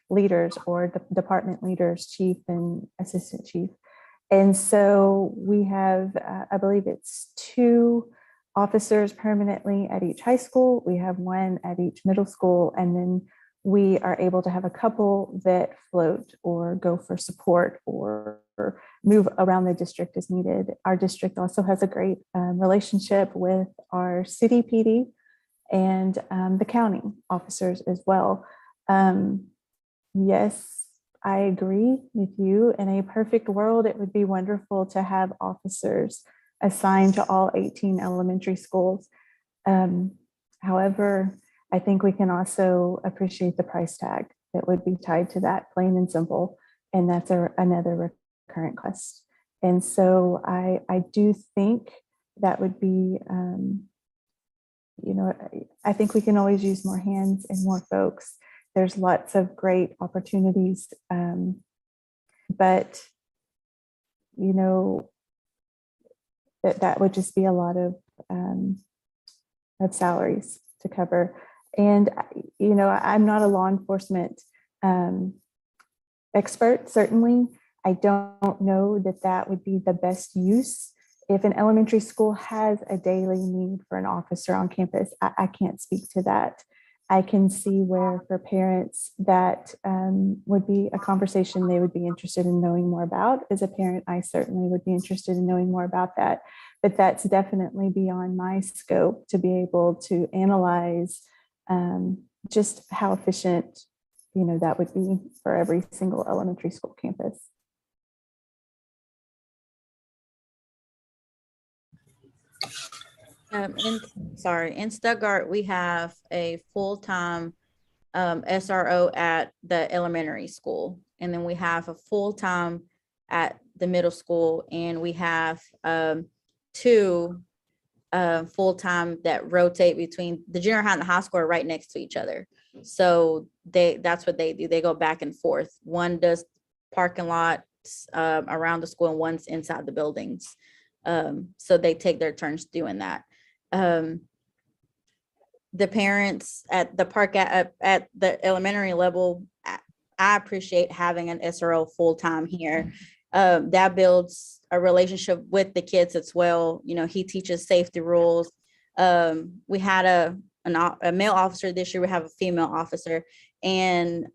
leaders or department leaders, chief and assistant chief. And so we have, I believe it's 2 officers permanently at each high school. We have 1 at each middle school, and then we are able to have a couple that float or go for support or move around the district as needed. Our district also has a great relationship with our city PD and the county officers as well. Yes, I agree with you. In a perfect world, it would be wonderful to have officers assigned to all 18 elementary schools. However, I think we can also appreciate the price tag that would be tied to that, plain and simple. And that's another recurrent cost. And so I do think that would be, I think we can always use more hands and more folks. There's lots of great opportunities, but that would just be a lot of salaries to cover. And I'm not a law enforcement expert. Certainly, I don't know that would be the best use. If an elementary school has a daily need for an officer on campus, I can't speak to that. I can see where for parents that would be a conversation they would be interested in knowing more about. As a parent, I certainly would be interested in knowing more about that. But that's definitely beyond my scope to be able to analyze just how efficient, that would be for every single elementary school campus. In Stuttgart, we have a full-time SRO at the elementary school, and then we have a full-time at the middle school, and we have 2 full-time that rotate between the junior high and the high school are right next to each other. So that's what they do. They go back and forth. One does parking lots around the school, and one's inside the buildings. So they take their turns doing that. The parents at the park at the elementary level, I appreciate having an SRO full-time here. That builds a relationship with the kids as well. He teaches safety rules. We had a male officer this year. We have a female officer, and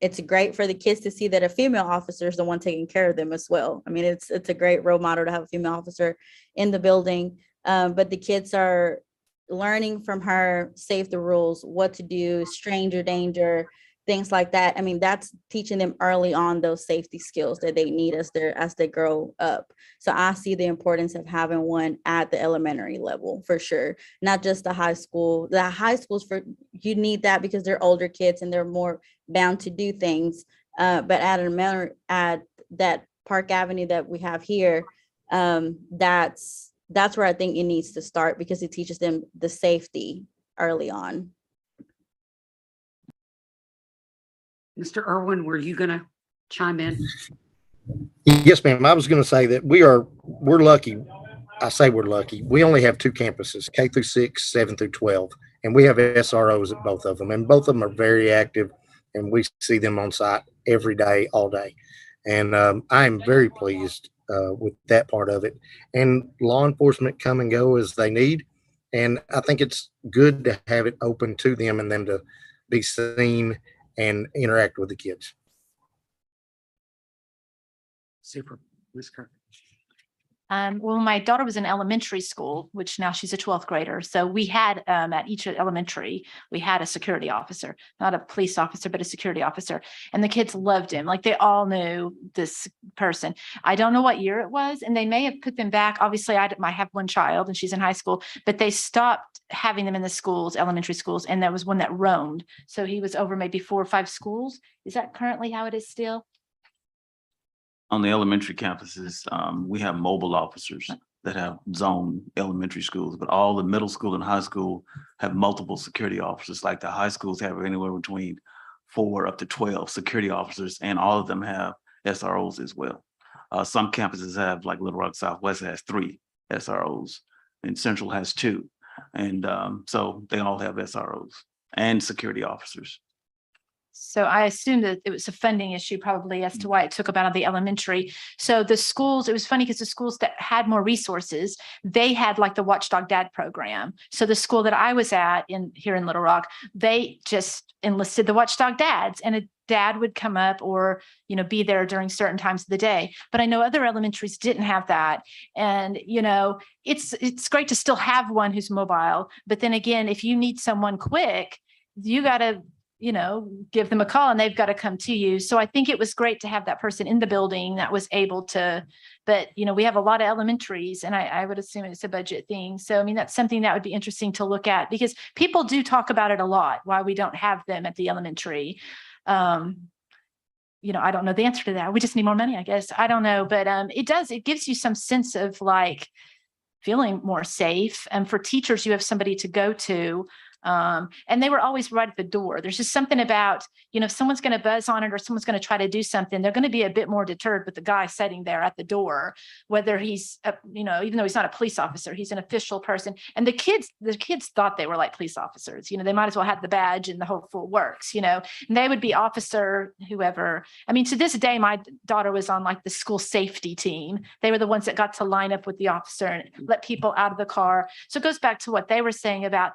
it's great for the kids to see that a female officer is the one taking care of them as well. I mean, it's a great role model to have a female officer in the building. But the kids are learning from her safety rules, what to do, stranger danger, things like that. I mean, that's teaching them early on those safety skills that they need as they grow up. So I see the importance of having one at the elementary level for sure, not just the high school. The high schools, you need that because they're older kids and they're more bound to do things. But at that Park Avenue that we have here, that's where I think it needs to start, because it teaches them the safety early on. Mr. Irwin, were you going to chime in? Yes, ma'am. I was going to say that we're lucky. I say we're lucky. We only have 2 campuses, K through 6, 7 through 12, and we have SROs at both of them, and both of them are very active and we see them on site every day, all day. And I am very pleased with that part of it. And law enforcement come and go as they need. And I think it's good to have it open to them and them to be seen and interact with the kids. Super. Ms. Kirk. Well, my daughter was in elementary school, which now she's a 12th grader. So we had at each elementary, we had a security officer, not a police officer, but a security officer. And the kids loved him. Like they all knew this person. I don't know what year it was, and they may have put them back. Obviously, I have one child and she's in high school, but they stopped having them in the schools, elementary schools. And there was one that roamed. So he was over maybe 4 or 5 schools. Is that currently how it is still? On the elementary campuses, we have mobile officers that have zone elementary schools, but all the middle school and high school have multiple security officers. Like the high schools have anywhere between 4 up to 12 security officers, and all of them have SROs as well. Some campuses have, like Little Rock Southwest has 3 SROs, and Central has 2. And so they all have SROs and security officers. So I assume that it was a funding issue probably as to why it took about the elementary. So the schools, it was funny because the schools that had more resources, they had like the Watchdog Dad program. So the school that I was at here in Little Rock, they just enlisted the Watchdog Dads, and a dad would come up or, you know, be there during certain times of the day. But I know other elementaries didn't have that. And, you know, it's great to still have one who's mobile. But then again, if you need someone quick, you got to, you know, give them a call and they've got to come to you. So I think it was great to have that person in the building that was able to, but, you know, we have a lot of elementaries, and I would assume it's a budget thing. So, I mean, that's something that would be interesting to look at, because people do talk about it a lot, why we don't have them at the elementary. You know, I don't know the answer to that. We just need more money, I guess. I don't know, but it gives you some sense of like feeling more safe. And for teachers, you have somebody to go to. And they were always right at the door. There's just something about, you know, if someone's going to buzz on it or someone's going to try to do something, they're going to be a bit more deterred with the guy sitting there at the door, whether he's, you know, even though he's not a police officer, he's an official person. And the kids thought they were like police officers. You know, they might as well have the badge and the whole full works, you know, and they would be officer, whoever. I mean, to this day, my daughter was on like the school safety team. They were the ones that got to line up with the officer and let people out of the car. So it goes back to what they were saying about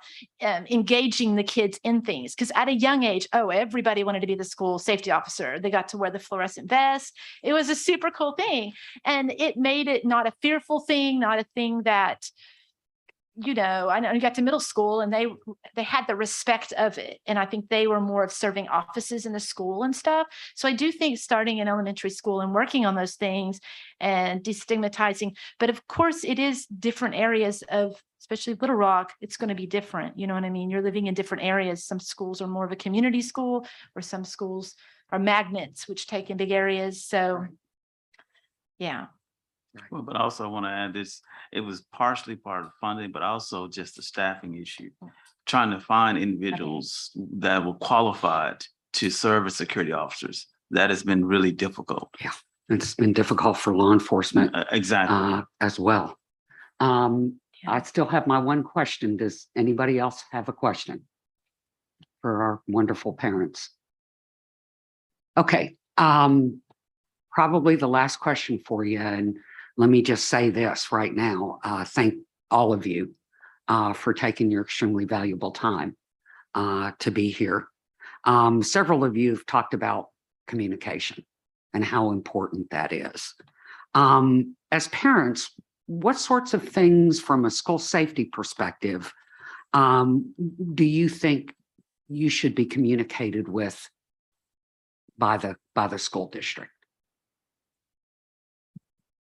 engaging the kids in things, because at a young age, everybody wanted to be the school safety officer. They got to wear the fluorescent vest. It was a super cool thing, and it made it not a fearful thing, not a thing that, you know, I know you got to middle school and they had the respect of it, and I think they were more of serving offices in the school and stuff. So I do think starting in elementary school and working on those things and destigmatizing, but of course it is different areas of, especially Little Rock, it's going to be different. You know what I mean? You're living in different areas. Some schools are more of a community school, or some schools are magnets, which take in big areas. So, yeah. Well, but also I want to add this, it was partially part of funding, but also just a staffing issue. Trying to find individuals that were qualified to serve as security officers. That has been really difficult. Yeah, it's been difficult for law enforcement Exactly. as well. I still have my one question. Does anybody else have a question for our wonderful parents? Okay, probably the last question for you, and let me just say this right now. Thank all of you for taking your extremely valuable time to be here. Several of you have talked about communication and how important that is. As parents, what sorts of things from a school safety perspective do you think you should be communicated with by the school district?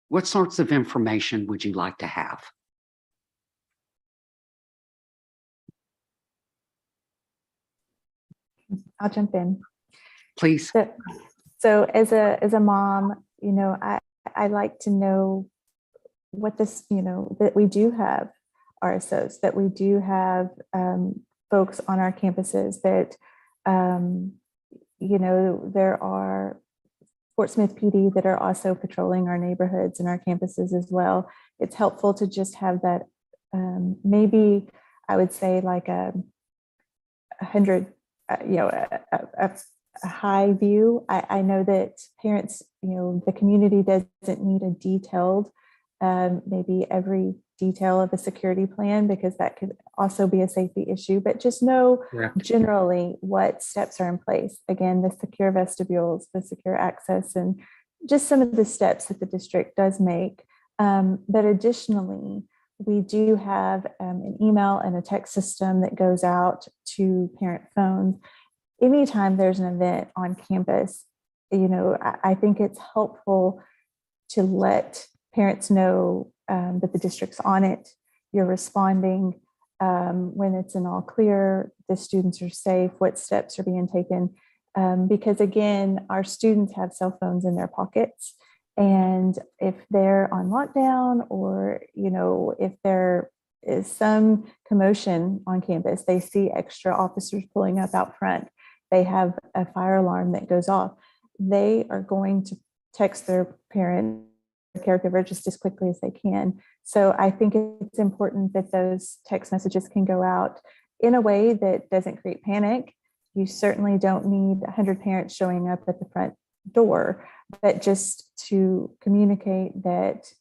What sorts of information would you like to have? I'll jump in. Please. So as a mom, you know, I like to know what this, you know, that we do have RSOs, that we do have folks on our campuses, that, you know, there are Fort Smith PD that are also patrolling our neighborhoods and our campuses as well. It's helpful to just have that, maybe I would say like 100, you know, a high view. I know that parents, the community doesn't need a detailed, maybe every detail of a security plan, because that could also be a safety issue, but just know Correct. generally what steps are in place. Again, the secure vestibules, the secure access, and just some of the steps that the district does make. But additionally, we do have an email and a text system that goes out to parent phones. Anytime there's an event on campus, I think it's helpful to let parents know that the district's on it. You're responding when it's an all clear, the students are safe, what steps are being taken. Because again, our students have cell phones in their pockets. And if they're on lockdown, or, if there is some commotion on campus, they see extra officers pulling up out front, they have a fire alarm that goes off, they are going to text their parent, caregiver, just as quickly as they can. So I think it's important that those text messages can go out in a way that doesn't create panic. You certainly don't need 100 parents showing up at the front door, but just to communicate that,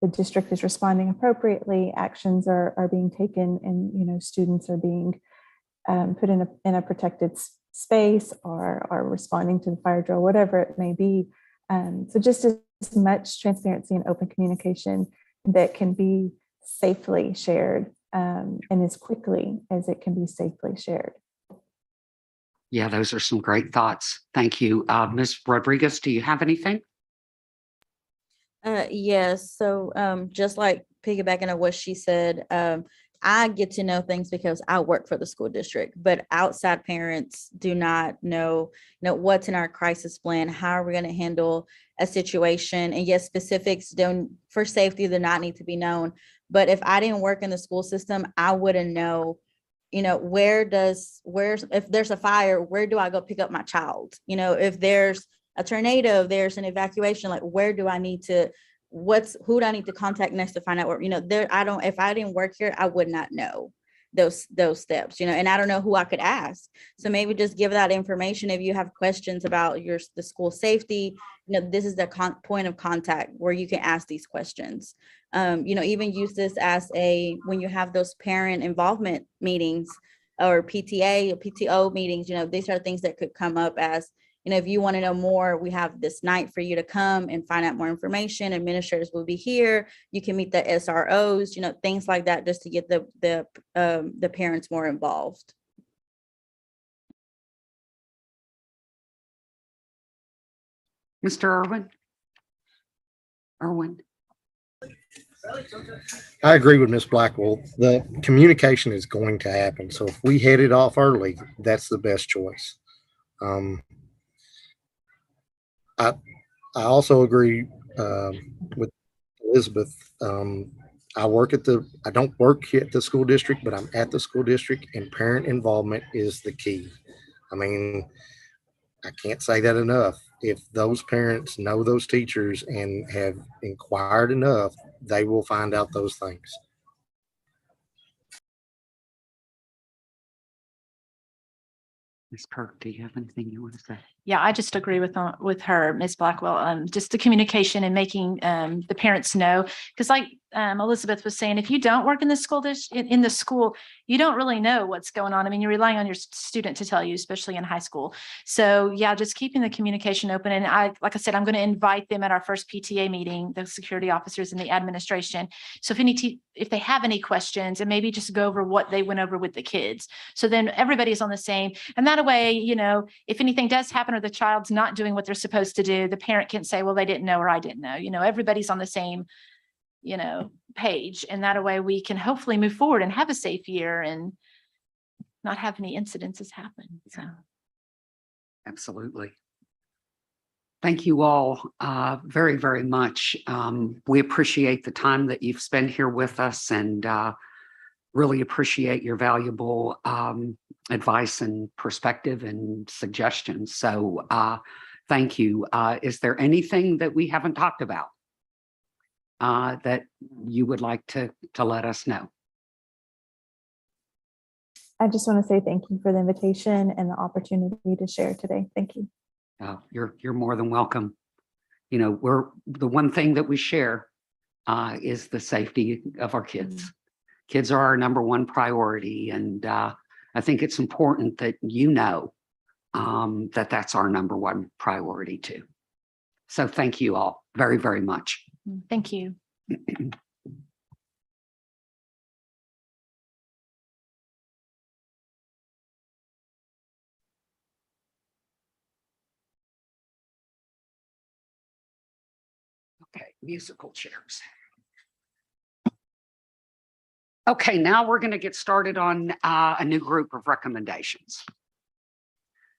the district is responding appropriately, actions are being taken, and, students are being put in a protected space, or are responding to the fire drill, whatever it may be. So just as much transparency and open communication that can be safely shared, and as quickly as it can be safely shared. Yeah, those are some great thoughts. Thank you. Ms. Rodriguez, do you have anything? Yes. So just like piggybacking on what she said, I get to know things because I work for the school district, but outside parents do not know, what's in our crisis plan, how are we going to handle a situation. And yes, specifics for safety do not need to be known. But if I didn't work in the school system, I wouldn't know, if there's a fire, where do I go pick up my child? If there's a tornado, there's an evacuation, like where do I need to, who do I need to contact next to find out where, if I didn't work here, I would not know those steps, and I don't know who I could ask. So maybe just give that information. If you have questions about the school safety, this is the point of contact where you can ask these questions. Even use this as when you have those parent involvement meetings or PTA or PTO meetings, these are things that could come up as, if you want to know more, we have this night for you to come and find out more information. Administrators will be here. You can meet the SROs, things like that, just to get the parents more involved. Mr. Irwin? I agree with Ms. Blackwell. The communication is going to happen. So if we head it off early, that's the best choice. I also agree with Elizabeth. I don't work at the school district, but I'm at the school district, and parent involvement is the key. I mean, I can't say that enough. If those parents know those teachers and have inquired enough, they will find out those things. Ms. Kirk, do you have anything you want to say? Yeah, I just agree with her, Ms. Blackwell. Just the communication and making the parents know, because like Elizabeth was saying, if you don't work in the school in the school, you don't really know what's going on. I mean, you're relying on your student to tell you, especially in high school. So yeah, just keeping the communication open. And like I said, I'm going to invite them at our first PTA meeting, the security officers and the administration. So if they have any questions, and maybe just go over what they went over with the kids. So then everybody's on the same, and that way, if anything does happen or the child's not doing what they're supposed to do, the parent can say, well, they didn't know, or I didn't know, everybody's on the same, page. And that way we can hopefully move forward and have a safe year and not have any incidences happen. So. Absolutely. Thank you all very, very much. We appreciate the time that you've spent here with us, and really appreciate your valuable advice and perspective and suggestions. So thank you. Is there anything that we haven't talked about that you would like to let us know? I just want to say thank you for the invitation and the opportunity to share today. Thank you. You're more than welcome. You know, the one thing that we share is the safety of our kids. Kids are our number one priority. And I think it's important that you know that that's our number one priority too. So thank you all very, very much. Thank you. Okay, musical chairs. Okay, now we're going to get started on a new group of recommendations.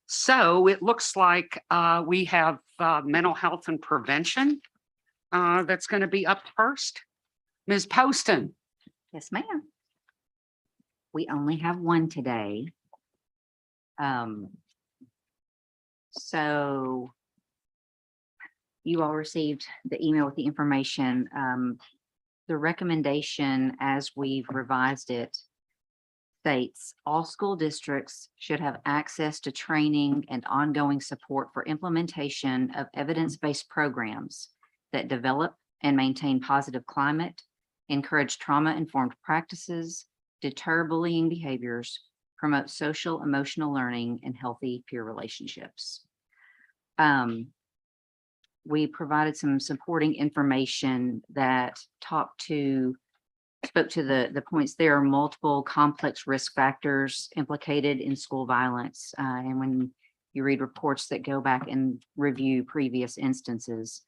So it looks like we have mental health and prevention that's going to be up first. Ms. Poston. Yes, ma'am. We only have one today. So you all received the email with the information. The recommendation, as we've revised it, states all school districts should have access to training and ongoing support for implementation of evidence-based programs that develop and maintain positive climate, encourage trauma-informed practices, deter bullying behaviors, promote social emotional learning, and healthy peer relationships. We provided some supporting information that spoke to the points. There are multiple complex risk factors implicated in school violence. And when you read reports that go back and review previous instances,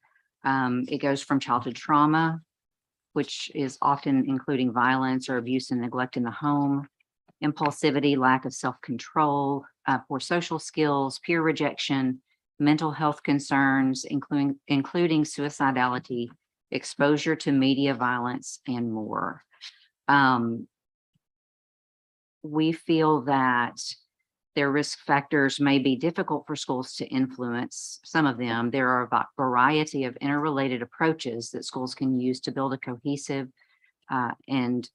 it goes from childhood trauma, which is often including violence or abuse and neglect in the home, impulsivity, lack of self-control, poor social skills, peer rejection, mental health concerns, including suicidality, exposure to media violence, and more. We feel that their risk factors may be difficult for schools to influence. Some of them, there are a variety of interrelated approaches that schools can use to build a cohesive and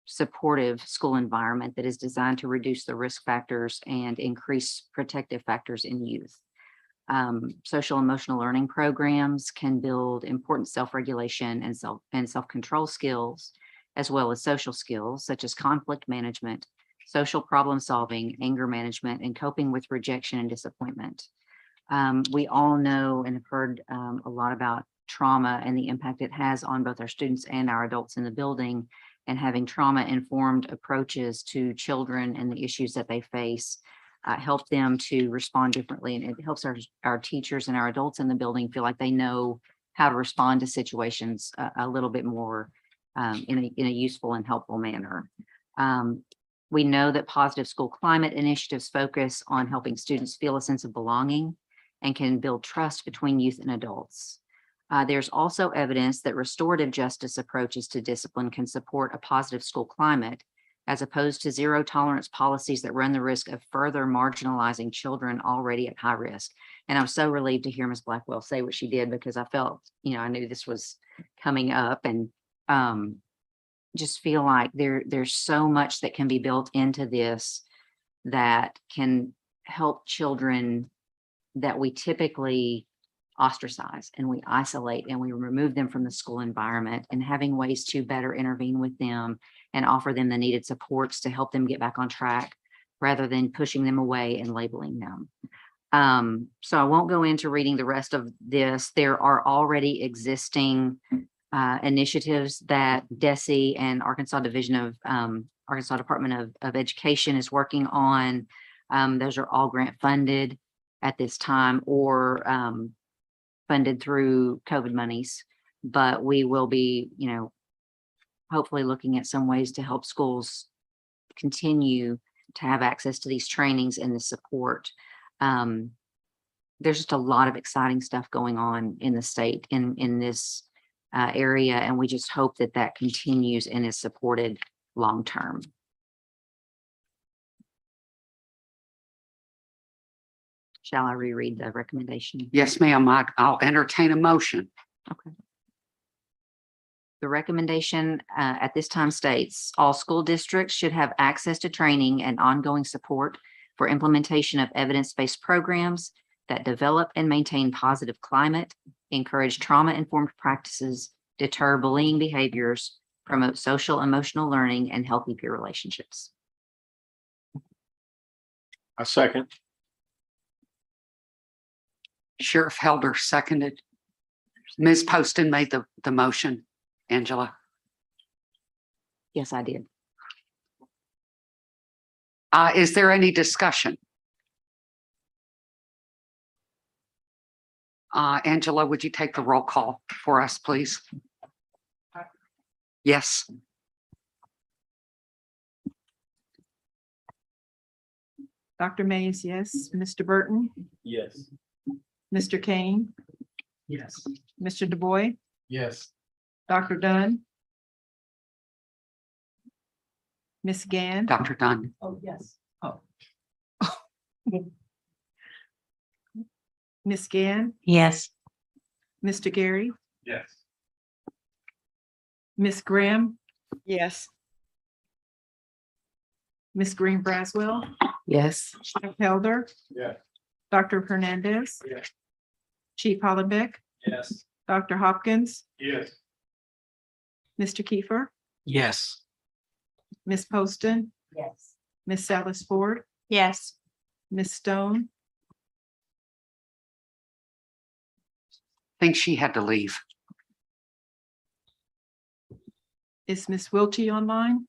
supportive school environment that is designed to reduce the risk factors and increase protective factors in youth. Social emotional learning programs can build important self-regulation and self-control skills, as well as social skills such as conflict management, social problem solving, anger management, and coping with rejection and disappointment. We all know and have heard a lot about trauma and the impact it has on both our students and our adults in the building, and having trauma-informed approaches to children and the issues that they face help them to respond differently. And it helps our teachers and our adults in the building feel like they know how to respond to situations a little bit more in a useful and helpful manner. We know that positive school climate initiatives focus on helping students feel a sense of belonging and can build trust between youth and adults. There's also evidence that restorative justice approaches to discipline can support a positive school climate, as opposed to zero tolerance policies that run the risk of further marginalizing children already at high risk. And I'm so relieved to hear Ms. Blackwell say what she did, because I felt, I knew this was coming up, and just feel like there's so much that can be built into this that can help children that we typically ostracize and we isolate and we remove them from the school environment, and having ways to better intervene with them and offer them the needed supports to help them get back on track, rather than pushing them away and labeling them. So I won't go into reading the rest of this. There are already existing initiatives that DESE and Arkansas Division of Arkansas Department of Education is working on. Those are all grant funded at this time, or funded through COVID monies, but we will be, hopefully looking at some ways to help schools continue to have access to these trainings and the support. There's just a lot of exciting stuff going on in the state in this area, and we just hope that that continues and is supported long term. Shall I reread the recommendation? Yes, ma'am. I'll entertain a motion. Okay. The recommendation at this time states, all school districts should have access to training and ongoing support for implementation of evidence-based programs that develop and maintain positive climate, encourage trauma-informed practices, deter bullying behaviors, promote social emotional learning, and healthy peer relationships. I second. Sheriff Helder seconded. Ms. Poston made the motion. Angela, Yes, I did. is there any discussion? Angela, would you take the roll call for us, please? Yes. Dr. Mays, yes. Mr. Burton, Yes. Mr. Kane, Yes. Mr. Du Bois, Yes. Dr. Dunn, Ms. Gann. Dr. Dunn. Oh, yes. Oh. Ms. Gann, Yes. Mr. Gary, Yes. Ms. Graham, Yes. Ms. Green Braswell, Yes. Sheriff Helder, Yes. Dr. Hernandez, Yes. Chief Hollenbeck, Yes. Dr. Hopkins, Yes. Mr. Kiefer, Yes. Ms. Poston, Yes. Ms. Salas Ford, Yes. Ms. Stone, Think she had to leave. is Ms. Wiltie online?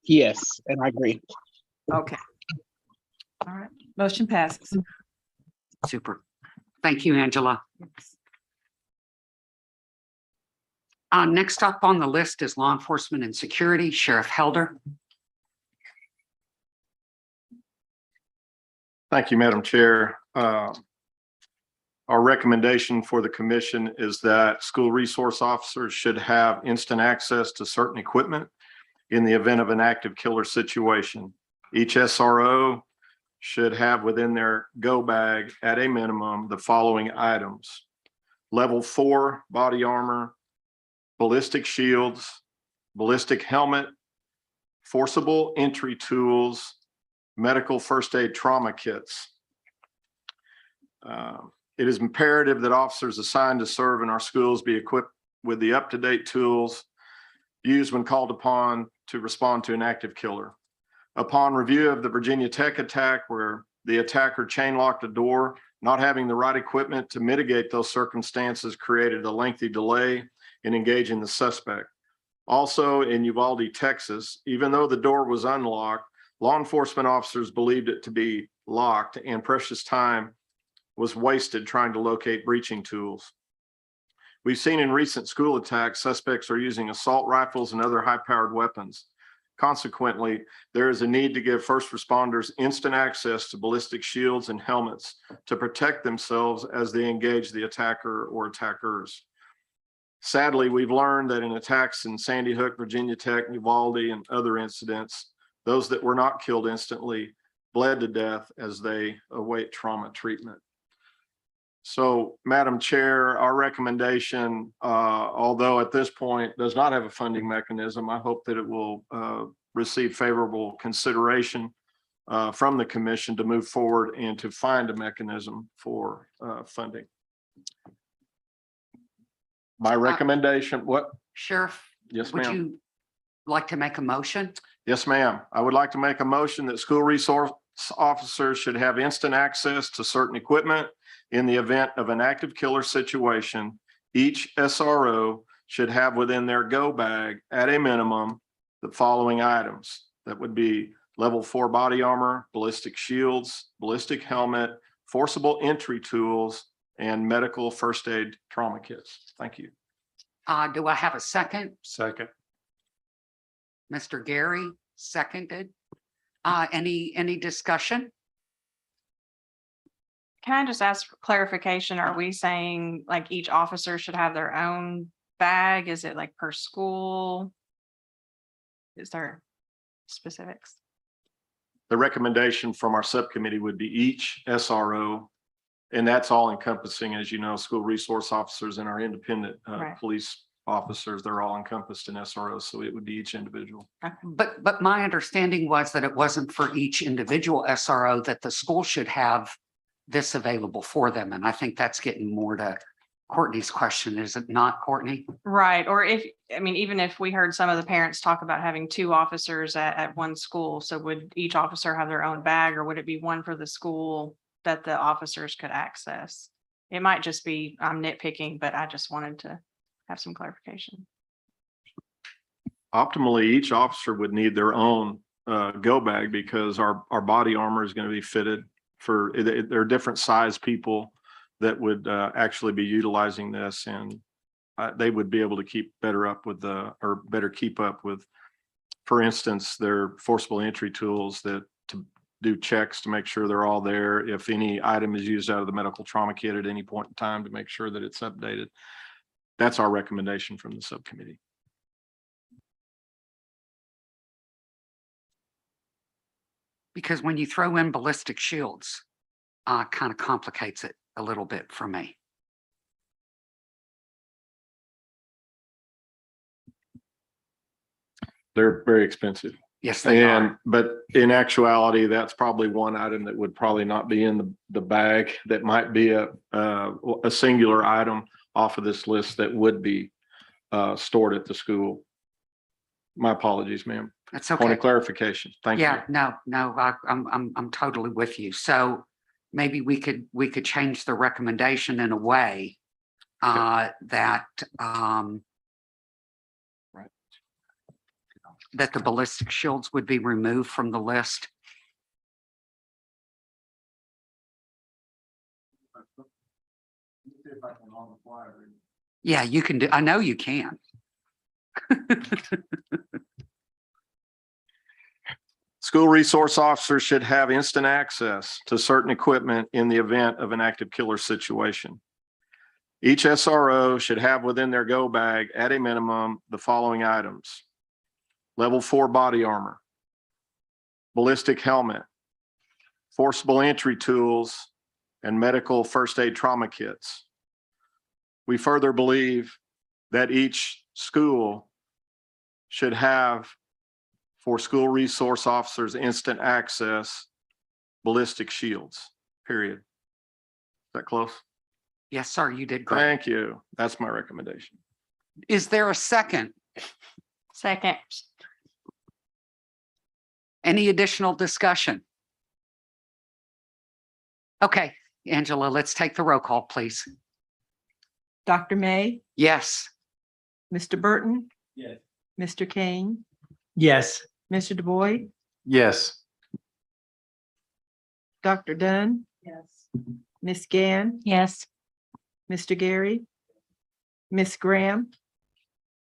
Yes, and I agree. Okay. All right, motion passes. Super. Thank you, Angela. Next up on the list is law enforcement and security, Sheriff Helder. Thank you, Madam Chair. Our recommendation for the commission is that school resource officers should have instant access to certain equipment in the event of an active killer situation. Each SRO should have within their go bag at a minimum the following items: level 4 body armor, ballistic shields, ballistic helmet, forcible entry tools, medical first aid trauma kits. It is imperative that officers assigned to serve in our schools be equipped with the up-to-date tools used when called upon to respond to an active killer. Upon review of the Virginia Tech attack, where the attacker chain locked a door, not having the right equipment to mitigate those circumstances created a lengthy delay in engaging the suspect. Also in Uvalde, Texas, even though the door was unlocked, law enforcement officers believed it to be locked, and precious time was wasted trying to locate breaching tools. We've seen in recent school attacks, suspects are using assault rifles and other high-powered weapons. Consequently, there is a need to give first responders instant access to ballistic shields and helmets to protect themselves as they engage the attacker or attackers. Sadly, we've learned that in attacks in Sandy Hook, Virginia Tech, Uvalde, and other incidents, those that were not killed instantly bled to death as they await trauma treatment. So, Madam Chair, our recommendation, although at this point does not have a funding mechanism, I hope that it will receive favorable consideration from the commission to move forward and to find a mechanism for funding. My recommendation, what? Sheriff, Yes, would ma'am. you like to make a motion? Yes, ma'am. I would like to make a motion that school resource officers should have instant access to certain equipment in the event of an active killer situation. Each SRO should have within their go bag at a minimum the following items. That would be level 4 body armor, ballistic shields, ballistic helmet, forcible entry tools, and medical first aid trauma kits. Thank you. Do I have a second? Second. Mr. Gary, seconded. Any discussion? Can I just ask for clarification? Are we saying like each officer should have their own bag? Is it like per school? Is there specifics? The recommendation from our subcommittee would be each SRO, and that's all encompassing, as you know, school resource officers and our independent Right. police officers. They're all encompassed in SROs, so it would be each individual. But my understanding was that it wasn't for each individual SRO, that the school should have this available for them. And I think that's getting more to Courtney's question, is it not, Courtney? Right, or if, I mean, even if we heard some of the parents talk about having two officers at one school, so would each officer have their own bag, or would it be one for the school that the officers could access? It might just be, I'm nitpicking, but I just wanted to have some clarification. Optimally, each officer would need their own go bag, because our body armor is going to be fitted for, there are different size people that would actually be utilizing this, and they would be able to keep better up with or better keep up with, for instance, their forcible entry tools that to do checks to make sure they're all there. If any item is used out of the medical trauma kit at any point in time, to make sure that it's updated. That's our recommendation from the subcommittee. Because when you throw in ballistic shields, kind of complicates it a little bit for me. They're very expensive. Yes, they are. But in actuality, that's probably one item that would probably not be in the bag. That might be a singular item off of this list that would be stored at the school. My apologies, ma'am. That's Point okay. of clarification. Thank you. Yeah, no, I'm totally with you. So maybe we could change the recommendation in a way that that the ballistic shields would be removed from the list. Yeah, you can do, I know you can. School resource officers should have instant access to certain equipment in the event of an active killer situation. Each SRO should have within their go bag at a minimum the following items: level 4 body armor, ballistic helmet, forcible entry tools, and medical first aid trauma kits. We further believe that each school should have, for school resource officers, instant access ballistic shields, period. Is that close? Yes, sir, you did great. Thank you. That's my recommendation. Is there a second? Second. Any additional discussion? Okay, Angela, let's take the roll call, please. Dr. May, Yes. Mr. Burton, Yes. Mr. Kane, Yes. Mr. Du Bois, Yes. Dr. Dunn. Yes. Ms. Gann, Yes. Mr. Gary, Ms. Graham,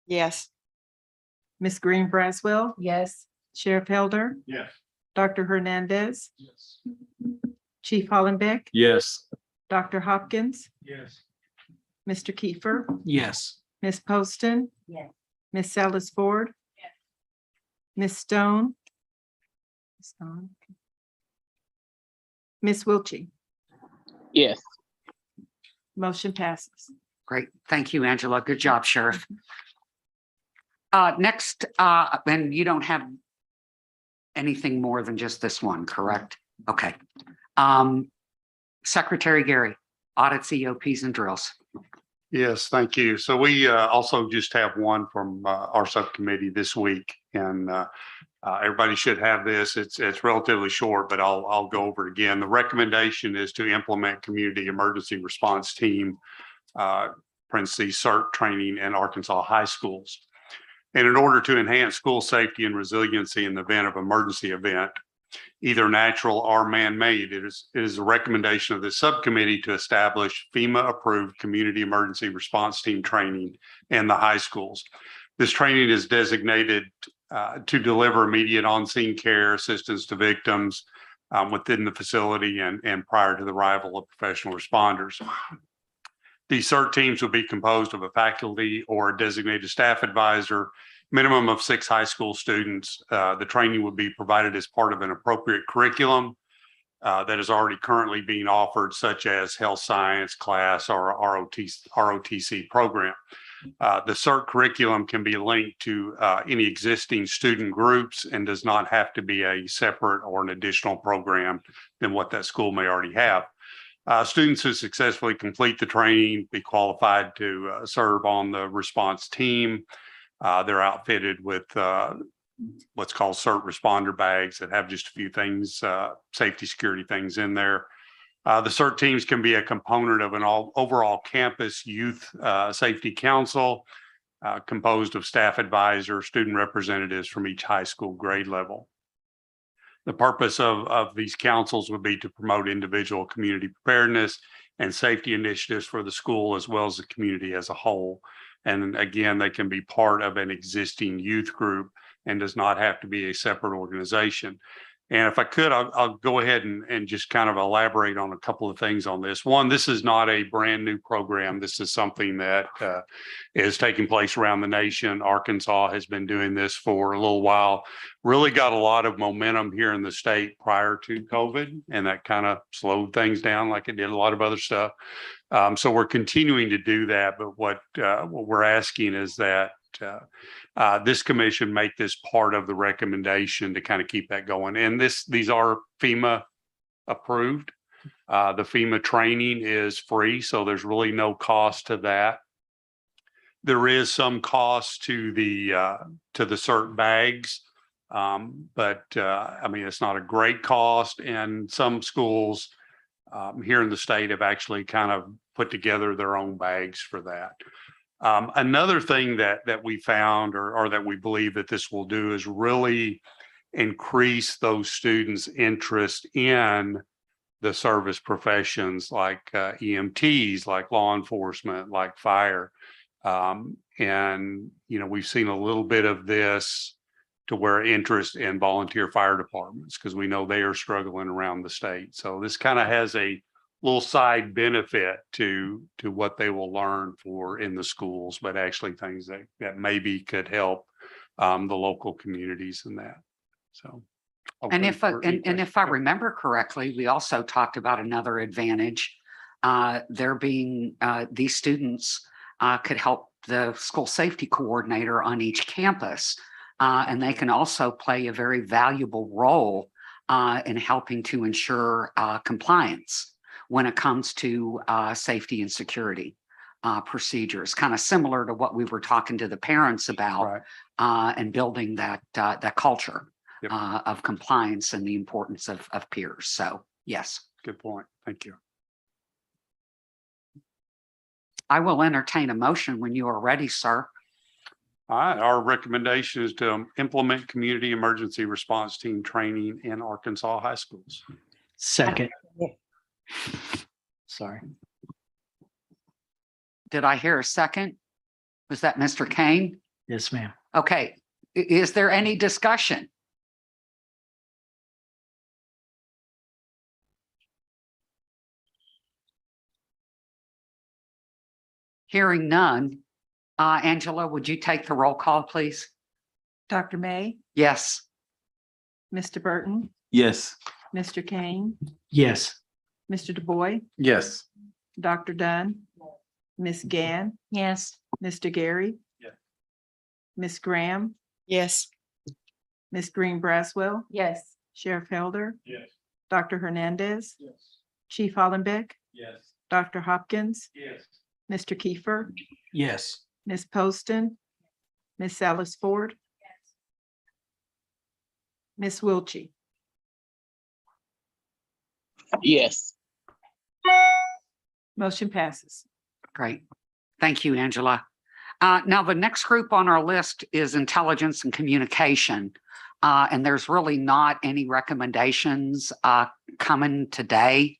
Yes. Ms. Green Braswell, Yes. Sheriff Helder, Yes. Dr. Hernandez, Yes. Chief Hollenbeck, Yes. Dr. Hopkins, Yes. Mr. Kiefer, Yes. Ms. Poston, Yes. Ms. Salas Ford, Ms. Stone, Ms. Wiltie. Yes. Motion passes. Great. Thank you, Angela. Good job, Sheriff. Next, and you don't have anything more than just this one, correct? Okay. Secretary Gary, audits, EOPs and drills. Yes, thank you. So we also just have one from our subcommittee this week, and everybody should have this. It's relatively short, but I'll go over it again. The recommendation is to implement community emergency response team, parentheses, CERT training in Arkansas high schools. And in order to enhance school safety and resiliency in the event of emergency event, either natural or man-made, it is a recommendation of the subcommittee to establish FEMA-approved community emergency response team training in the high schools. This training is designated to deliver immediate on-scene care, assistance to victims within the facility and prior to the arrival of professional responders. These CERT teams will be composed of a faculty or a designated staff advisor, minimum of 6 high school students. The training would be provided as part of an appropriate curriculum that is already currently being offered, such as health science class or ROTC program. The CERT curriculum can be linked to any existing student groups and does not have to be a separate or an additional program than what that school may already have. Students who successfully complete the training be qualified to serve on the response team. They're outfitted with what's called CERT responder bags that have just a few things, safety, security things in there. The CERT teams can be a component of an overall campus youth safety council composed of staff advisors, student representatives from each high school grade level. The purpose of these councils would be to promote individual community preparedness and safety initiatives for the school as well as the community as a whole. And again, they can be part of an existing youth group and does not have to be a separate organization. And if I could, I'll go ahead and just kind of elaborate on a couple of things on this. One, this is not a brand new program. This is something that is taking place around the nation. Arkansas has been doing this for a little while, really got a lot of momentum here in the state prior to COVID, and that kind of slowed things down like it did a lot of other stuff. So we're continuing to do that. But what we're asking is that this commission make this part of the recommendation to kind of keep that going. And these are FEMA approved. The FEMA training is free, so there's really no cost to that. There is some cost to the CERT bags, but I mean, it's not a great cost. And some schools here in the state have actually kind of put together their own bags for that. Another thing that we found or that we believe that this will do is really increase those students' interest in the service professions like EMTs, like law enforcement, like fire. And, you know, we've seen a little bit of this to where interest in volunteer fire departments, because we know they are struggling around the state. So this kind of has a little side benefit to what they will learn for in the schools, but actually things that maybe could help the local communities in that. So. And if I remember correctly, we also talked about another advantage. There being these students could help the school safety coordinator on each campus, and they can also play a very valuable role in helping to ensure compliance when it comes to safety and security procedures, kind of similar to what we were talking to the parents about, right. And building that culture. Yep. Of compliance and the importance of peers. So, yes. Good point. Thank you. I will entertain a motion when you are ready, sir. All right. Our recommendation is to implement community emergency response team training in Arkansas high schools. Second. Sorry. Did I hear a second? Was that Mr. Kane? Yes, ma'am. Okay. Is there any discussion? Hearing none. Angela, would you take the roll call, please? Dr. May, Yes. Mr. Burton, Yes. Mr. Kane, Yes. Mr. DuBois, Yes. Dr. Dunn, Ms. Gann, Yes. Mr. Gary. Yes. Ms. Graham, Yes. Ms. Green Braswell, Yes. Sheriff Helder, Yes. Dr. Hernandez, Yes. Chief Hollenbeck, Yes. Dr. Hopkins, Yes. Mr. Kiefer, Yes. Ms. Poston, Ms. Alice Ford, Ms. Wiltie. Yes. Motion passes. Great. Thank you, Angela. Now, the next group on our list is intelligence and communication. And there's really not any recommendations coming today.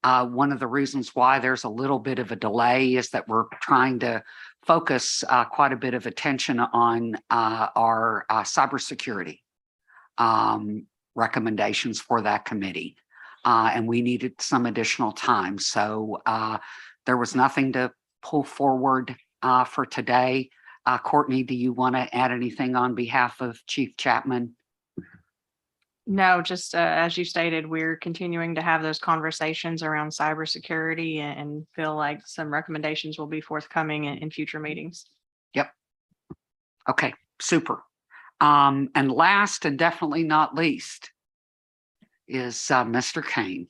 One of the reasons why there's a little bit of a delay is that we're trying to focus quite a bit of attention on our cybersecurity recommendations for that committee. And we needed some additional time. So there was nothing to pull forward for today. Courtney, do you want to add anything on behalf of Chief Chapman? No, just as you stated, we're continuing to have those conversations around cybersecurity and feel like some recommendations will be forthcoming in future meetings. Yep. Okay, super. And last and definitely not least is Mr. Kane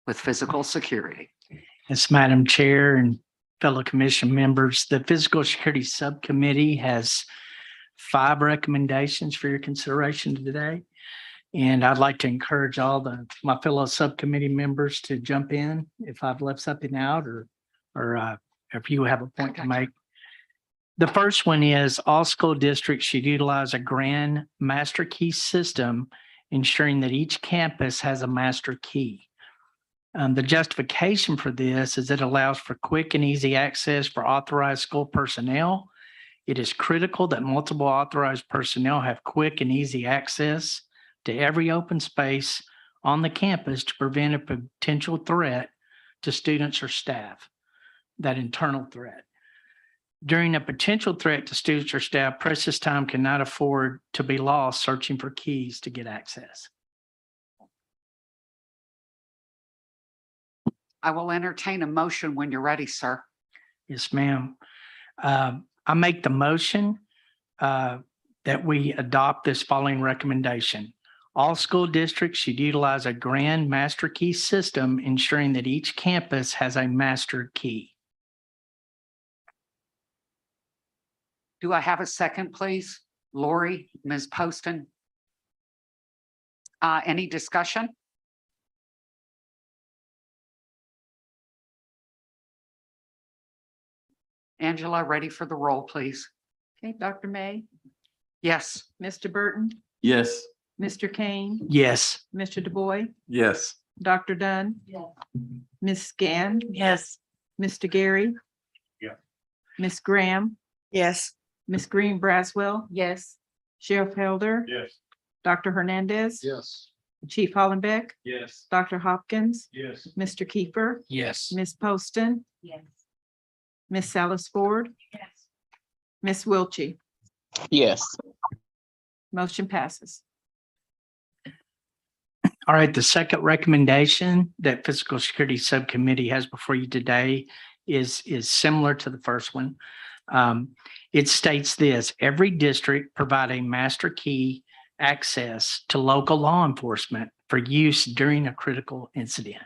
with physical security. Yes, Madam Chair and fellow commission members, the Physical Security Subcommittee has 5 recommendations for your consideration today. And I'd like to encourage my fellow subcommittee members to jump in if I've left something out or if you have a point to make. The first one is all school districts should utilize a grand master key system, ensuring that each campus has a master key. The justification for this is it allows for quick and easy access for authorized school personnel. It is critical that multiple authorized personnel have quick and easy access to every open space on the campus to prevent a potential threat to students or staff, that internal threat. During a potential threat to students or staff, precious time cannot afford to be lost searching for keys to get access. I will entertain a motion when you're ready, sir. Yes, ma'am. I make the motion that we adopt this following recommendation. All school districts should utilize a grand master key system, ensuring that each campus has a master key. Do I have a second, please? Lori, Ms. Poston? Any discussion? Angela, ready for the roll, please? Okay, Dr. May, Yes. Mr. Burton, Yes. Mr. Kane, Yes. Mr. DuBois, Yes. Dr. Dunn. Ms. Gann, Yes. Mr. Gary. Yeah. Ms. Graham, Yes. Ms. Green Braswell. Yes. Sheriff Helder, Yes. Dr. Hernandez. Yes. Chief Hollenbeck, Yes. Dr. Hopkins, Yes. Mr. Kiefer, Yes. Ms. Poston, Yes. Ms. Salas Ford, Yes. Ms. Wiltie. Yes. Motion passes. All right, the second recommendation that Physical Security Subcommittee has before you today is similar to the first one. It states this: every district provide a master key access to local law enforcement for use during a critical incident.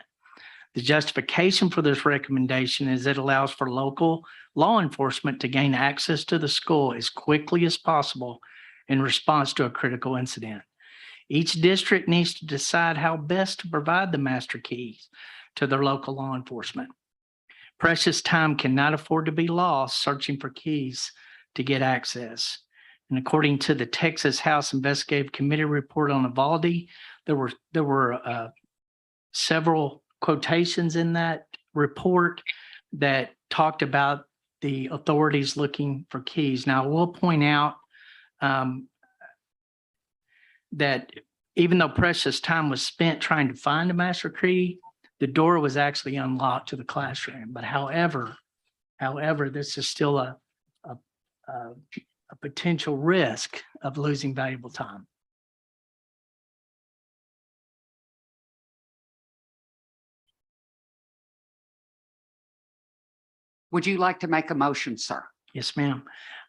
The justification for this recommendation is it allows for local law enforcement to gain access to the school as quickly as possible in response to a critical incident. Each district needs to decide how best to provide the master keys to their local law enforcement. Precious time cannot afford to be lost searching for keys to get access. And according to the Texas House Investigative Committee report on Uvalde, there were several quotations in that report that talked about the authorities looking for keys. Now, I will point out that even though precious time was spent trying to find a master key, the door was actually unlocked to the classroom. But however, this is still a potential risk of losing valuable time. Would you like to make a motion, sir? Yes, ma'am.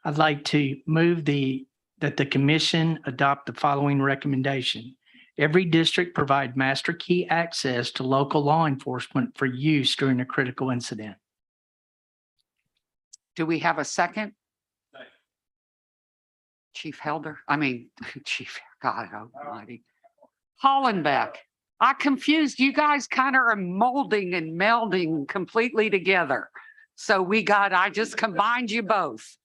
I'd like to move that the commission adopt the following recommendation. Every district provide master key access to local law enforcement for use during a critical incident. Do we have a second? Chief Helder, Chief, God almighty. Hollenbeck. I confused, you guys kind of are molding and melding completely together. So I just combined you both.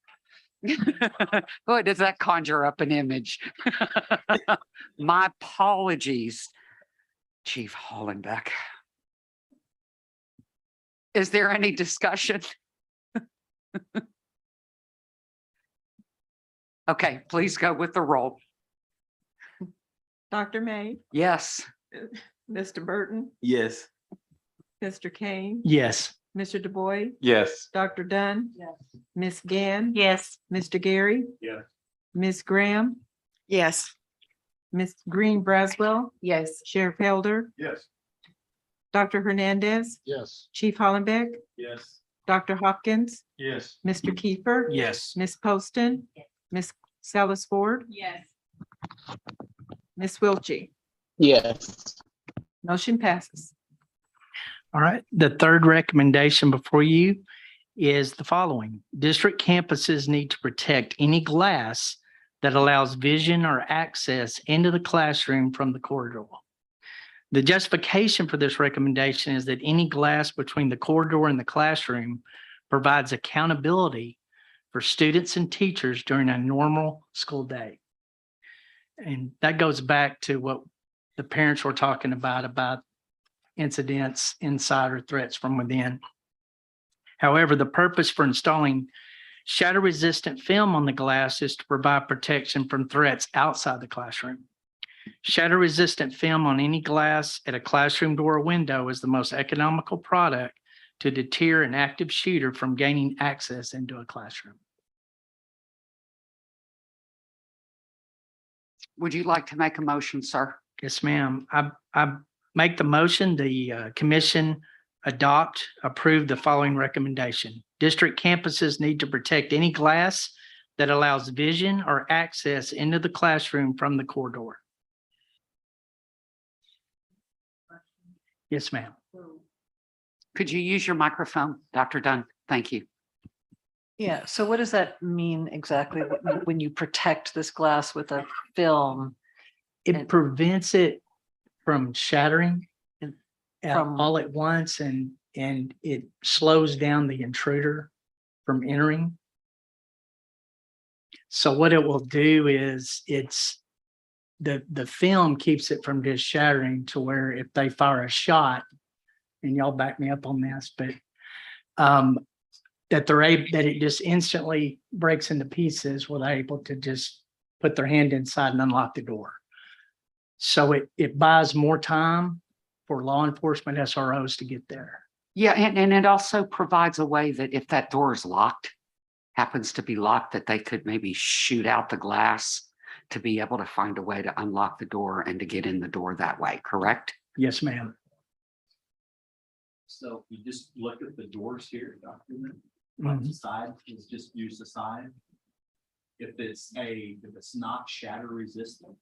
Boy, does that conjure up an image. My apologies, Chief Hollenbeck. Is there any discussion? Okay, please go with the roll. Dr. May, Yes. Mr. Burton, Yes. Mr. Kane, Yes. Mr. DuBois, Yes. Dr. Dunn. Ms. Gann. Yes. Mr. Gary. Yes. Ms. Graham, Yes. Ms. Green Braswell. Yes. Sheriff Helder, Yes. Dr. Hernandez, Yes. Chief Hollenbeck, Yes. Dr. Hopkins, Yes. Mr. Kiefer, Yes. Ms. Poston, Ms. Salas Ford, Yes. Ms. Wiltie. Yes. Motion passes. All right, the third recommendation before you is the following. District campuses need to protect any glass that allows vision or access into the classroom from the corridor. The justification for this recommendation is that any glass between the corridor and the classroom provides accountability for students and teachers during a normal school day. And that goes back to what the parents were talking about incidents inside or threats from within. However, the purpose for installing shatter-resistant film on the glass is to provide protection from threats outside the classroom. Shatter-resistant film on any glass at a classroom door or window is the most economical product to deter an active shooter from gaining access into a classroom. Would you like to make a motion, sir? Yes, ma'am. I make the motion, the commission approve the following recommendation. District campuses need to protect any glass that allows vision or access into the classroom from the corridor. Yes, ma'am. Could you use your microphone, Dr. Dunn? Thank you. Yeah, so what does that mean exactly when you protect this glass with a film? It prevents it from shattering From- all at once, and it slows down the intruder from entering. So what it will do is the film keeps it from just shattering to where if they fire a shot, and y'all back me up on this, but that it just instantly breaks into pieces where they're able to just put their hand inside and unlock the door. So it buys more time for law enforcement SROs to get there. Yeah, and it also provides a way that if that door is locked, happens to be locked, that they could maybe shoot out the glass to be able to find a way to unlock the door and to get in the door that way, correct? Yes, ma'am. So you just look at the doors here, document, Mhm. the side, is just use the side. If it's not shatter resistant,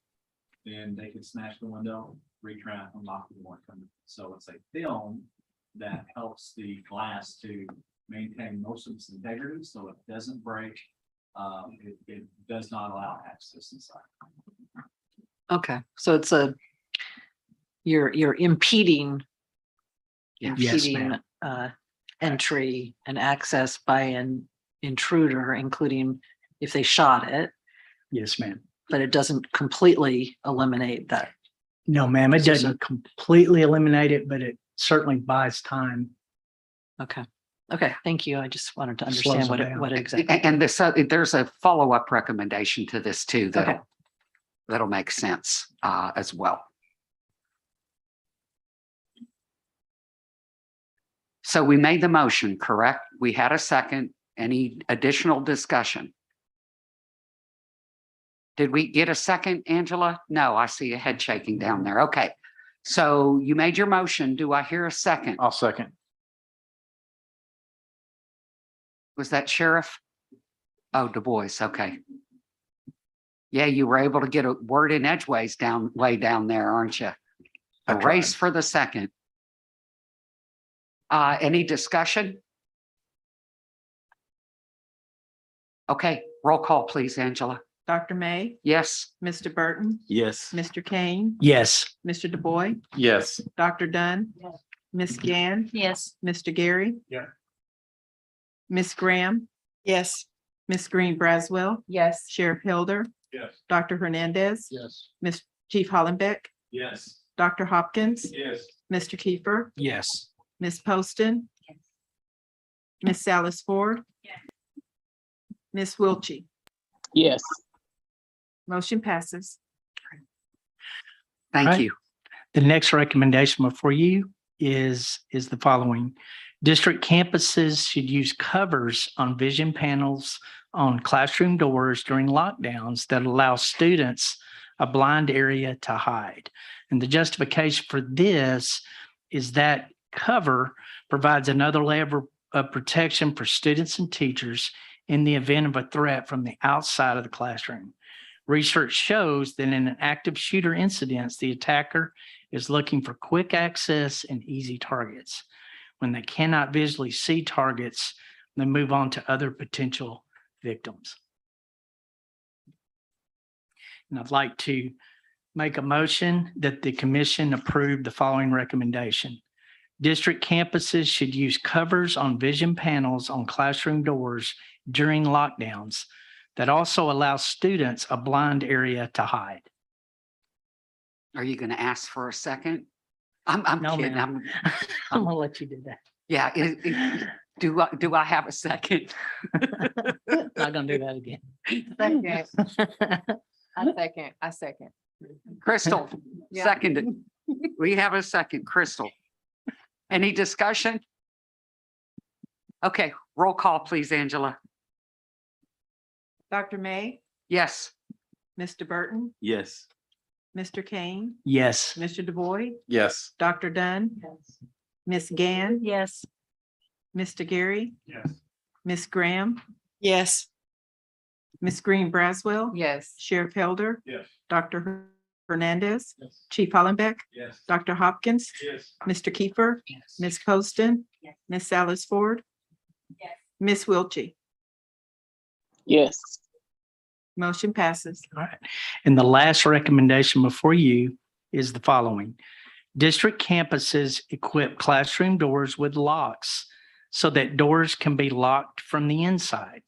then they can smash the window, retract, unlock the door. So it's a film that helps the glass to maintain most of its integrity, so it doesn't break. It does not allow access inside. Okay, so it's you're impeding Yes, ma'am. entry and access by an intruder, including if they shot it, Yes, ma'am. but it doesn't completely eliminate that. No, ma'am, it So- doesn't completely eliminate it, but it certainly buys time. Okay. Okay, thank you. I just wanted to Slows understand them what down. what exactly. And this, there's a follow-up recommendation to this too, Okay. that'll make sense as well. So we made the motion, correct? We had a second. Any additional discussion? Did we get a second, Angela? No, I see a head shaking down there. Okay. So you made your motion. Do I hear a second? I'll second. Was that Sheriff? Oh, Du Bois, okay. Yeah, you were able to get a word in edgeways way down there, aren't you? A I race tried. for the second. Any discussion? Okay, roll call, please, Angela. Dr. May, Yes, Mr. Burton, Yes. Mr. Kane, Yes. Mr. Du Bois, Yes. Dr. Dunn, Ms. Gann, Yes. Mr. Gary. Yeah. Ms. Graham. Yes. Ms. Green Braswell, Yes. Sheriff Hilder, Yes. Dr. Hernandez, Yes. Ms. Chief Hollenbeck, Yes. Dr. Hopkins, Yes. Mr. Kiefer, Yes. Ms. Poston, Ms. Salas Ford, Ms. Wiltie. Yes. Motion passes. thank Right. you. The next recommendation before you is the following. District campuses should use covers on vision panels on classroom doors during lockdowns that allow students a blind area to hide. And the justification for this is that cover provides another of protection for students and teachers in the event of a threat from the outside of the classroom. Research shows that in an active shooter incident, the attacker is looking for quick access and easy targets. When they cannot visually see targets, they move on to other potential victims. And I'd like to make a motion that the commission approve the following recommendation. District campuses should use covers on vision panels on classroom doors during lockdowns that also allow students a blind area to hide. Are you going to ask for a second? I'm No, kidding. ma'am. I'm gonna let you do that. Yeah. Do I have a second? Not gonna do that again. I second. Crystal, Yeah. seconded. We have a second. Crystal. Any discussion? Okay, roll call, please, Angela. Dr. May, Yes. Mr. Burton, Yes. Mr. Kane, Yes. Mr. DuBois, Yes. Dr. Dunn, Miss Gann, Yes. Mr. Gary, Yes. Miss Graham, Yes. Miss Green Braswell, Yes. Sheriff Helder, Yes. Dr. Hernandez, Yes. Chief Hollenbeck, Yes. Dr. Hopkins, Yes. Mr. Kiefer, Yes. Miss Poston, Yes. Miss Salas Ford, Yes. Miss Wiltie. Yes. Motion passes. All right. And the last recommendation before you is the following. District campuses equip classroom doors with locks so that doors can be locked from the inside.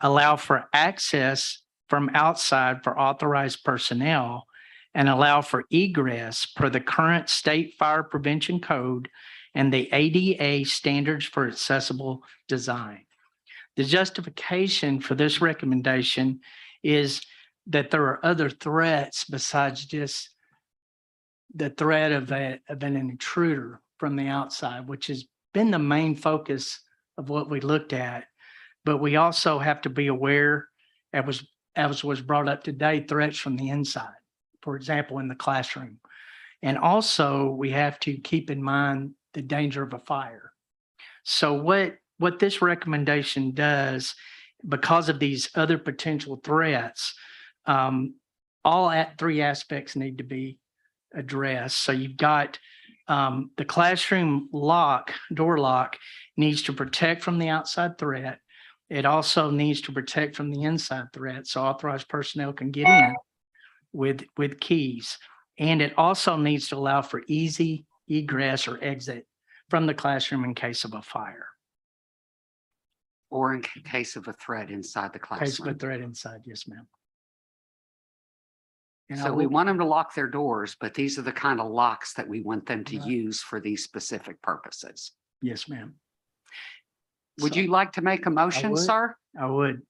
Allow for access from outside for authorized personnel and allow for egress per the current state fire prevention code and the ADA standards for accessible design. The justification for this recommendation is that there are other threats besides just the threat of an intruder from the outside, which has been the main focus of what we looked at. But we also have to be aware, as was brought up today, threats from the inside, for example, in the classroom. And also we have to keep in mind the danger of a fire. So what this recommendation does, because of these other potential threats, three aspects need to be addressed. So you've got the classroom door lock needs to protect from the outside threat. It also needs to protect from the inside threat, so authorized personnel can get in with keys. And it also needs to allow for easy egress or exit from the classroom in case of a fire. Or in case of a threat inside the Case of a classroom. threat inside, yes, ma'am. And I So we will- want them to lock their doors, but these are the kind of locks that we want them to Right. use for these specific purposes. Yes, ma'am. Would So- you like to make a motion, would. sir? I would.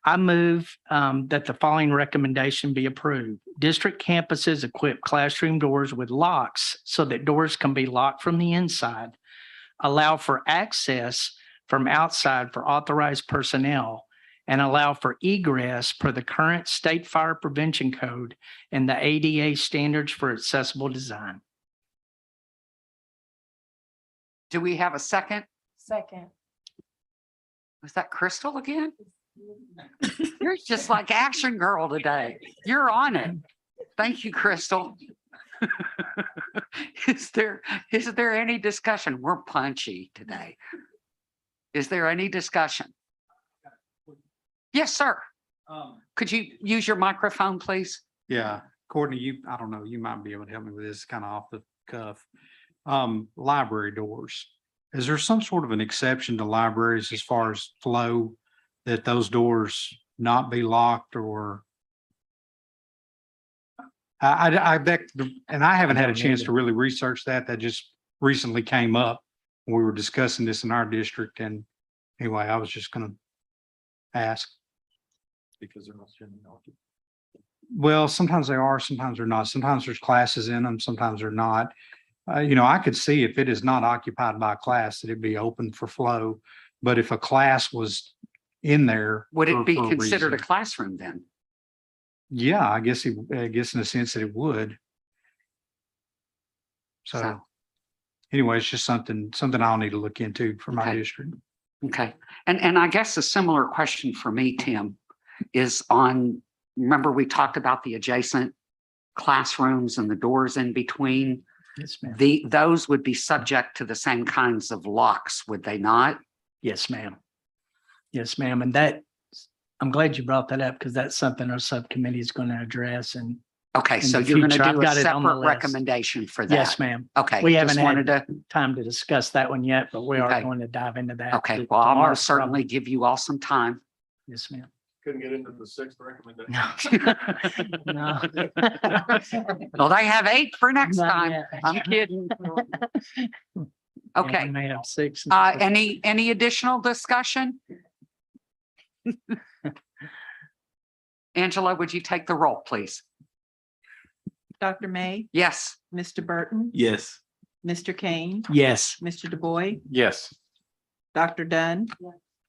I move that the following recommendation be approved. District campuses equip classroom doors with locks so that doors can be locked from the inside, allow for access from outside for authorized personnel, and allow for egress per the current state fire prevention code and the ADA standards for accessible design. Do we have a second? Second. Was that Crystal again? You're just like Action Girl today. You're on it. Thank you, Crystal. Is there any discussion? We're punchy today. Is there any discussion? Yes, sir. Could you use your microphone, please? Yeah, Courtney, I don't know, you might be able to help me with this kind of off the cuff. Library doors. Is there some sort of an exception to libraries as far as flow that those doors not be locked or? I bet, and I haven't had a chance to really research that. That just recently came up when we were discussing this in our district. And anyway, I was just gonna ask. Because they're not generally occupied. Well, sometimes they are, sometimes they're not. Sometimes there's classes in them, sometimes they're not. I could see if it is not occupied by a class, that it'd be open for flow. But if a class was in there. Would for- it be for a considered a reason- classroom then? Yeah, I guess in a sense that it would. So So- anyway, it's just something I'll need to look into for my Okay. district. Okay. And I guess a similar question for me, Tim, is on, remember we talked about the adjacent classrooms and the doors in between? Yes, ma'am. Those would be subject to the same kinds of locks, would they not? Yes, ma'am. Yes, ma'am. And that, I'm glad you brought that up because that's something our subcommittee is going to address. And Okay, in so the you're going to future, I've do a got it on the separate list. recommendation for that? yes, ma'am. Okay. We just haven't wanted had to. time to discuss that one yet, but we are Okay. going to dive into that. Okay, well, I'll tomorrow, most certainly probably. give you all some time. Yes, ma'am. Couldn't get into the sixth recommendation. No. Well, they have 8 for next Not time. yet. I'm kidding. Yeah, Okay. we may have 6. Any additional discussion? Angela, would you take the roll, please? Dr. May, Yes. Mr. Burton, Yes. Mr. Kane, Yes. Mr. DuBois, Yes. Dr. Dunn,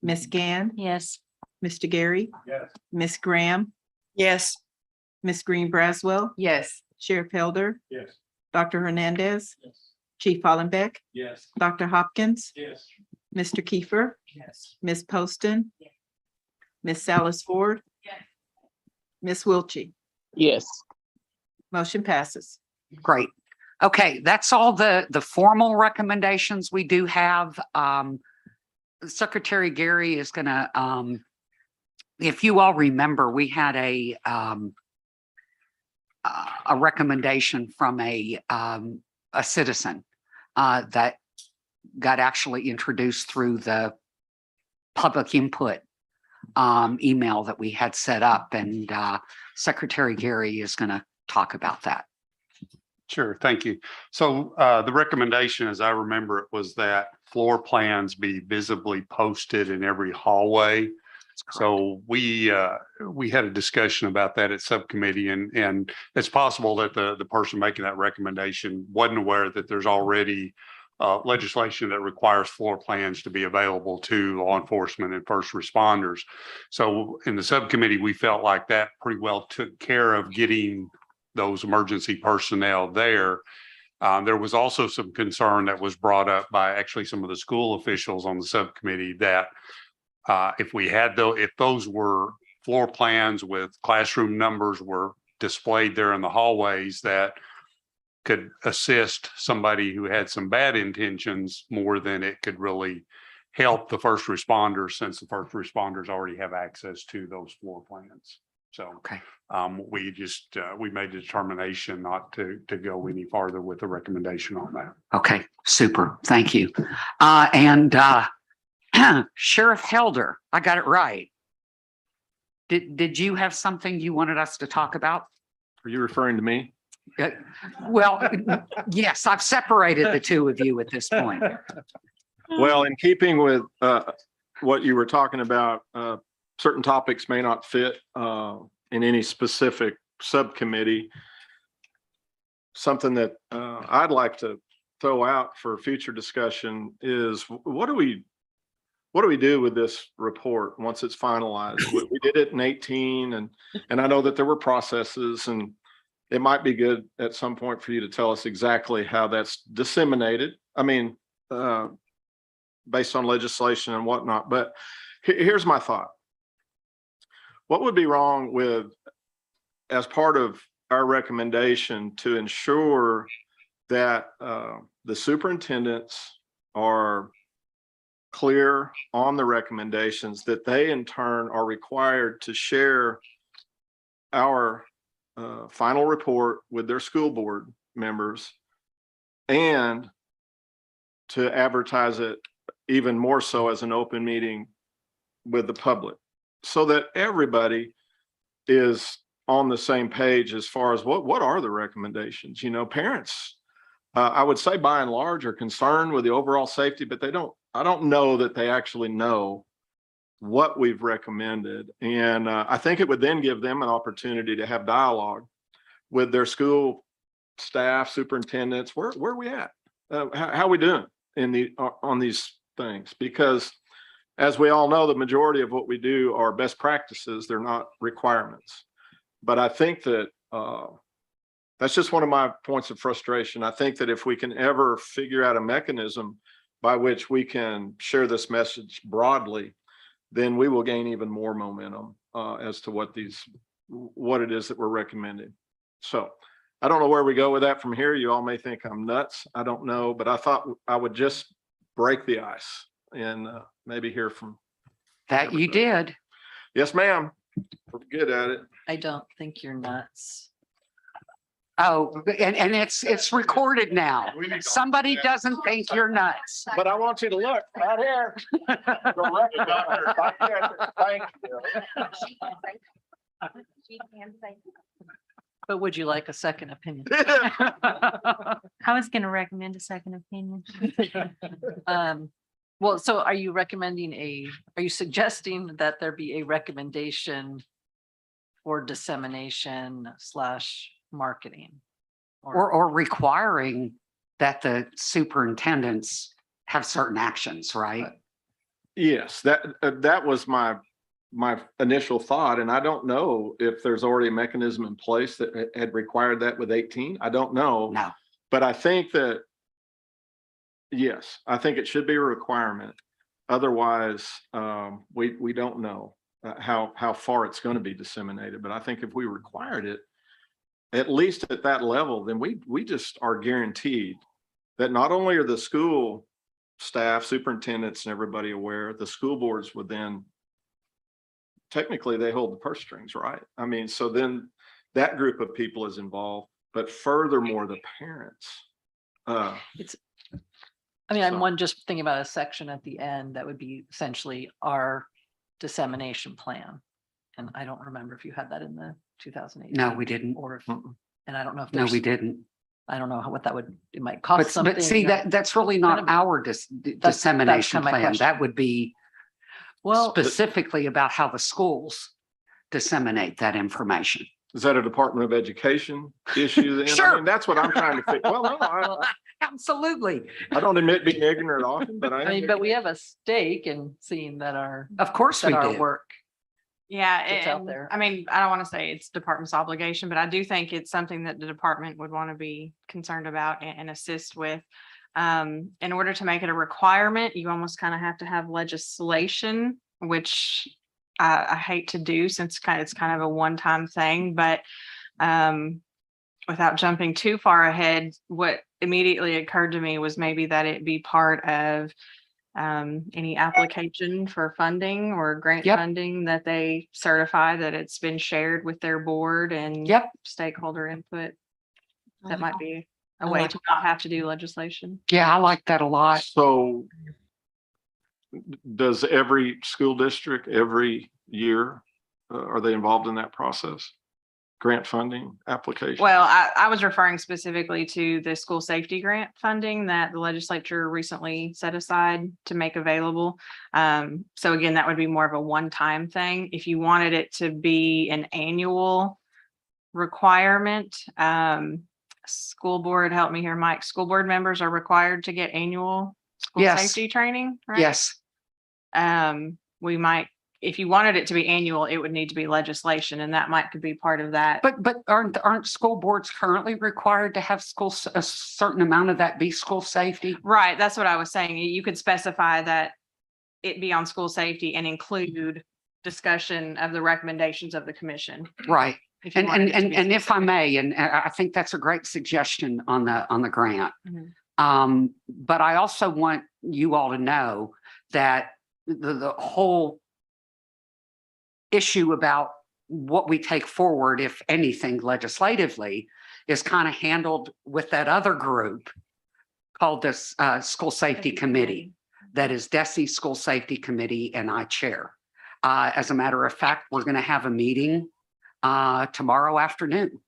Ms. Gann, Yes. Mr. Gary, Yes. Ms. Graham, Yes. Ms. Green Braswell, Yes. Sheriff Helder, Yes. Dr. Hernandez, Yes. Chief Hollenbeck, Yes. Dr. Hopkins, Yes. Mr. Kiefer, Yes. Ms. Poston, Ms. Salas Ford, Ms. Wiltie. Yes. Motion passes. Great. Okay, that's all the formal recommendations we do have. Secretary Gary is gonna, if you all remember, we had a recommendation from a citizen that got actually introduced through the public input email that we had set up, and Secretary Gary is going to talk about that. Sure, thank you. So the recommendation, as I remember it, was that floor plans be visibly posted in every hallway. So we had a discussion about that at subcommittee, and it's possible that the person making that recommendation wasn't aware that there's already legislation that requires floor plans to be available to law enforcement and first responders. So in the subcommittee, we felt like that pretty well took care of getting those emergency personnel there. There was also some concern that was brought up by actually some of the school officials on the subcommittee that if those were floor plans with classroom numbers were displayed there in the hallways, that could assist somebody who had some bad intentions more than it could really help the first responders, since the first responders already have access to those floor plans. So Okay. we made the determination not to go any farther with the recommendation on that. Okay, super. Thank you. And Sheriff Helder, I got it right. Did you have something you wanted us to talk about? Are you referring to me? Well, yes, I've separated the two of you at this point. Well, in keeping with what you were talking about, certain topics may not fit in any specific subcommittee. Something that I'd like to throw out for future discussion is what do we do with this report once it's finalized? We did it in 18, and I know that there were processes, and it might be good at some point for you to tell us exactly how that's disseminated. I mean, based on legislation and whatnot. But here's my thought. What would be wrong with, as part of our recommendation, to ensure that the superintendents are clear on the recommendations, that they in turn are required to share our final report with their school board members, and to advertise it even more so as an open meeting with the public, so that everybody is on the same page as far as what are the recommendations. You know, parents, I would say by and large, are concerned with the overall safety, but I don't know that they actually know what we've recommended. And I think it would then give them an opportunity to have dialogue with their school staff, superintendents. Where are we at? How are we doing on these things? Because as we all know, the majority of what we do are best practices. They're not requirements. But I think that that's just one of my points of frustration. I think that if we can ever figure out a mechanism by which we can share this message broadly, then we will gain even more momentum as to what it is that we're recommending. So I don't know where we go with that from here. You all may think I'm nuts. I don't know, but I thought I would just break the ice and maybe hear from. That you did. Yes, ma'am. We're good at it. I don't think you're nuts. Oh, and it's recorded now. Somebody doesn't think you're nuts. But I want you to look right here. Thank you. But would you like a second opinion? I was going to recommend a second opinion. Well, so are you are you suggesting that there be a recommendation for dissemination / marketing? Or requiring that the superintendents have certain actions, right? Yes, that was my initial thought, and I don't know if there's already a mechanism in place that had required that with 18. I don't know. No. But I think that, yes, I think it should be a requirement. Otherwise, we don't know how far it's going to be disseminated. But I think if we required it, at least at that level, then we just are guaranteed that not only are the school staff, superintendents, and everybody aware, the school boards would then, technically they hold the purse strings, right? I mean, so then that group of people is involved, but furthermore, the parents. I'm just thinking about a section at the end that would be essentially our dissemination plan. And I don't remember if you had that in the 2018. No, we didn't. Or if, and I don't know if No, there's, we didn't. I don't know what it might cost something. But see, that's really not our dissemination kind of my plan. question. That would be Well, specifically about how the schools disseminate that information. Is that a Department of Education issue then? I Sure. mean, that's what I'm trying to think. Well, no, Absolutely. I don't admit being ignorant often, but but we have a stake in seeing that Of course we our do. work Yeah, gets out and there. I mean, I don't want to say it's department's obligation, but I do think it's something that the department would want to be concerned about and assist with. In order to make it a requirement, you almost kind of have to have legislation, which I hate to do since it's kind of a one-time thing, but without jumping too far ahead, what immediately occurred to me was maybe that it be part of any application for funding or grant Yep. funding that they certify that it's been shared with their board and Yep. stakeholder input. That Oh, might be a I way like to not have to do legislation. Yeah, I like that a lot. So does every school district every year, are they involved in that process? Grant funding application? Well, I was referring specifically to the school safety grant funding that the legislature recently set aside to make available. So again, that would be more of a one-time thing. If you wanted it to be an annual requirement, school board, help me here, Mike, school board members are required to get annual school Yes. safety training, right? Yes. We might, if you wanted it to be annual, it would need to be legislation, and that could be part of that. But aren't school boards currently required to have a certain amount of that be school safety? Right, that's what I was saying. You could specify that it be on school safety and include discussion of the recommendations of the commission. Right. if you And wanted it to be if I specific. may, and I think that's a great suggestion on the grant. Mhm. But I also want you all to know that the whole issue about what we take forward, if anything legislatively, is kind of handled with that other group called this School Safety Committee. That is DESE School Safety Committee, and I chair. As a matter of fact, we're going to have a meeting tomorrow afternoon,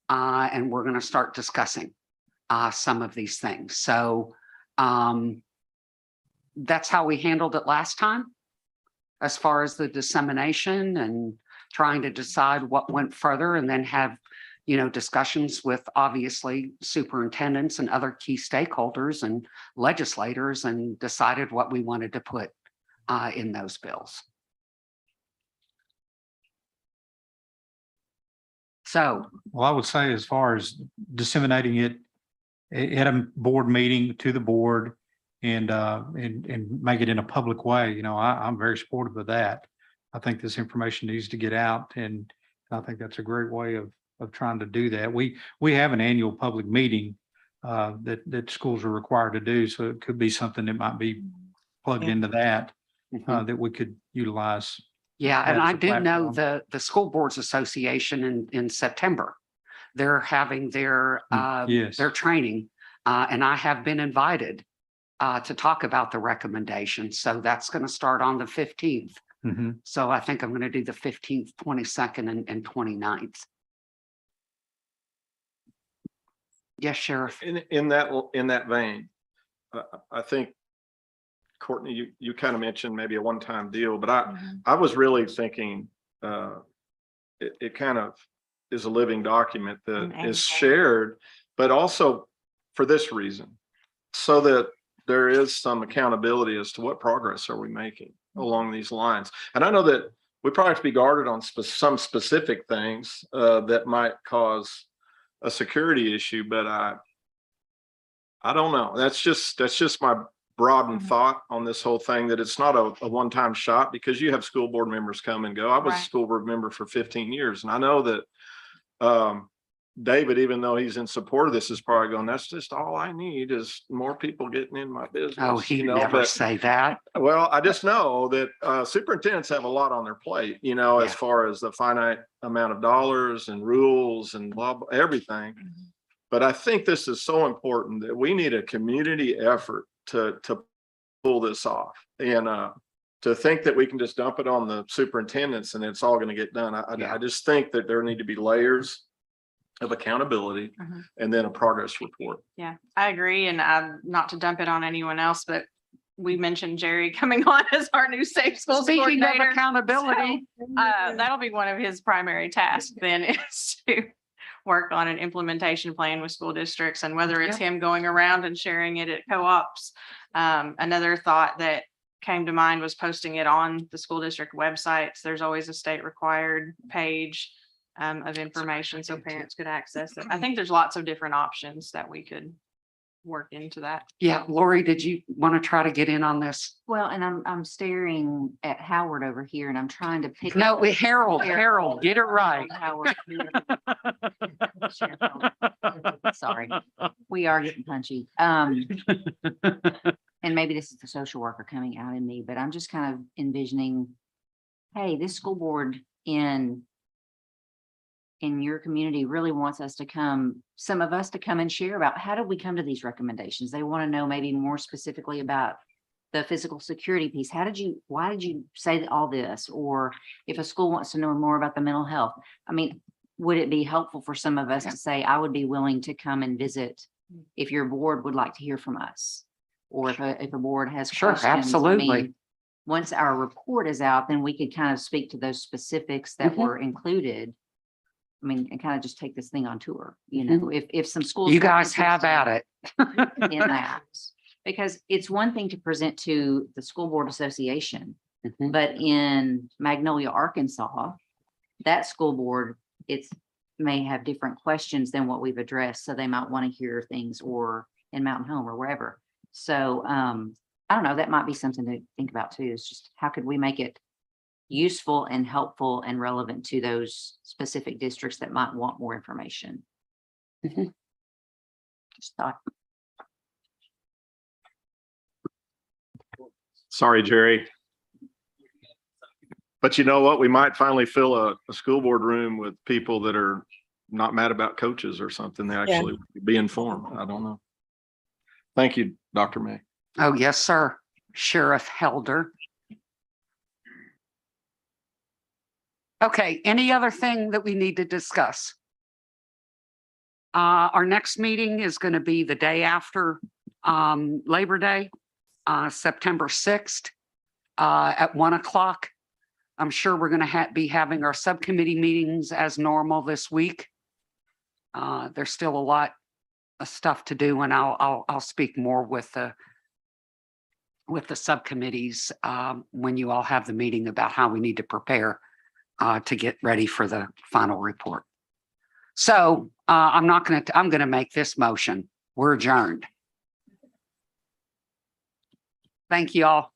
and we're going to start discussing some of these things. So that's how we handled it last time, as far as the dissemination and trying to decide what went further, and then have, discussions with obviously superintendents and other key stakeholders and legislators, and decided what we wanted to put in those bills. So, Well, I would say as far as disseminating it at a board meeting to the board and make it in a public way. You know, I'm very supportive of that. I think this information needs to get out, and I think that's a great way of trying to do that. We have an annual public meeting that schools are required to do, so it could be something that might be plugged into that that we could utilize. Yeah, and that as I a do know platform. the School Boards Association in September. They're having their Yes. their training, and I have been invited to talk about the recommendations. So that's going to start on the 15th. Mhm. So I think I'm going to do the 15th, 22nd, and 29th. Yes, Sheriff. In that vein, I think, Courtney, you kind of mentioned maybe a one-time deal, but I was really thinking it kind of is a living document that is shared, but also for this reason, so that there is some accountability as to what progress are we making along these lines. And I know that we probably have to be guarded on some specific things that might cause a security issue, but I don't know. That's just my broadened thought on this whole thing, that it's not a one-time shot, because you have school board members come and go. I was a Right. school board member for 15 years, and I know that David, even though he's in support of this, is probably going, that's just all I need is more people getting in my business. Oh, he'd you know, never but- say that. Well, I just know that superintendents have a lot on their plate, you know, as Yeah. far as the finite amount of dollars and rules and blah, blah, everything. But I think this is so important that we need a community effort to pull this off. And to think that we can just dump it on the superintendents and it's all going to get done. I just think that there need to be layers of accountability and then a progress report. Yeah, I agree. And not to dump it on anyone else, but we mentioned Jerry coming on as our new safe schools Speaking of coordinator. accountability, That'll be one of his primary tasks then, is to work on an implementation plan with school districts, and whether it's him going around and sharing it at co-ops. Another thought that came to mind was posting it on the school district websites. There's always a state required page of information so parents could access it. I think there's lots of different options that we could work into that. yeah, Lori, did you want to try to get in on this? Well, and I'm staring at Howard over here and I'm trying to pick. No, up- Harold, get it right. Howard. Sorry, we are getting punchy. And maybe this is the social worker coming out in me, but I'm just kind of envisioning, hey, this school board in your community really wants us to come, some of us to come and share about how did we come to these recommendations? They want to know maybe more specifically about the physical security piece. Why did you say all this? Or if a school wants to know more about the mental health, I mean, would it be helpful for some of us to say, I would be willing to come and visit if your board would like to hear from us? Or if a board has Sure, questions. I absolutely. mean, once our report is out, then we could kind of speak to those specifics that Mhm. were included. I mean, and kind of just take this thing on tour, you know, if some schools. You were guys have at interested it. in that. Because it's one thing to present to the school board association, Mhm. but in Magnolia, Arkansas, that school board, may have different questions than what we've addressed. So they might want to hear things, or in Mountain Home or wherever. So I don't know, that might be something to think about too. Is just how could we make it useful and helpful and relevant to those specific districts that might want more information. Mhm. Just thought. Sorry, Jerry. But you know what? We might finally fill a school board room with people that are not mad about coaches or something. They actually be informed. I don't know. Thank you, Dr. May. Oh, yes, sir. Sheriff Helder. Okay, any other thing that we need to discuss? Our next meeting is going to be the day after Labor Day, September 6th at 1 o'clock. I'm sure we're going to be having our subcommittee meetings as normal this week. There's still a lot of stuff to do, and I'll speak more with the subcommittees when you all have the meeting about how we need to prepare to get ready for the final report. So I'm going to make this motion. We're adjourned. Thank you all.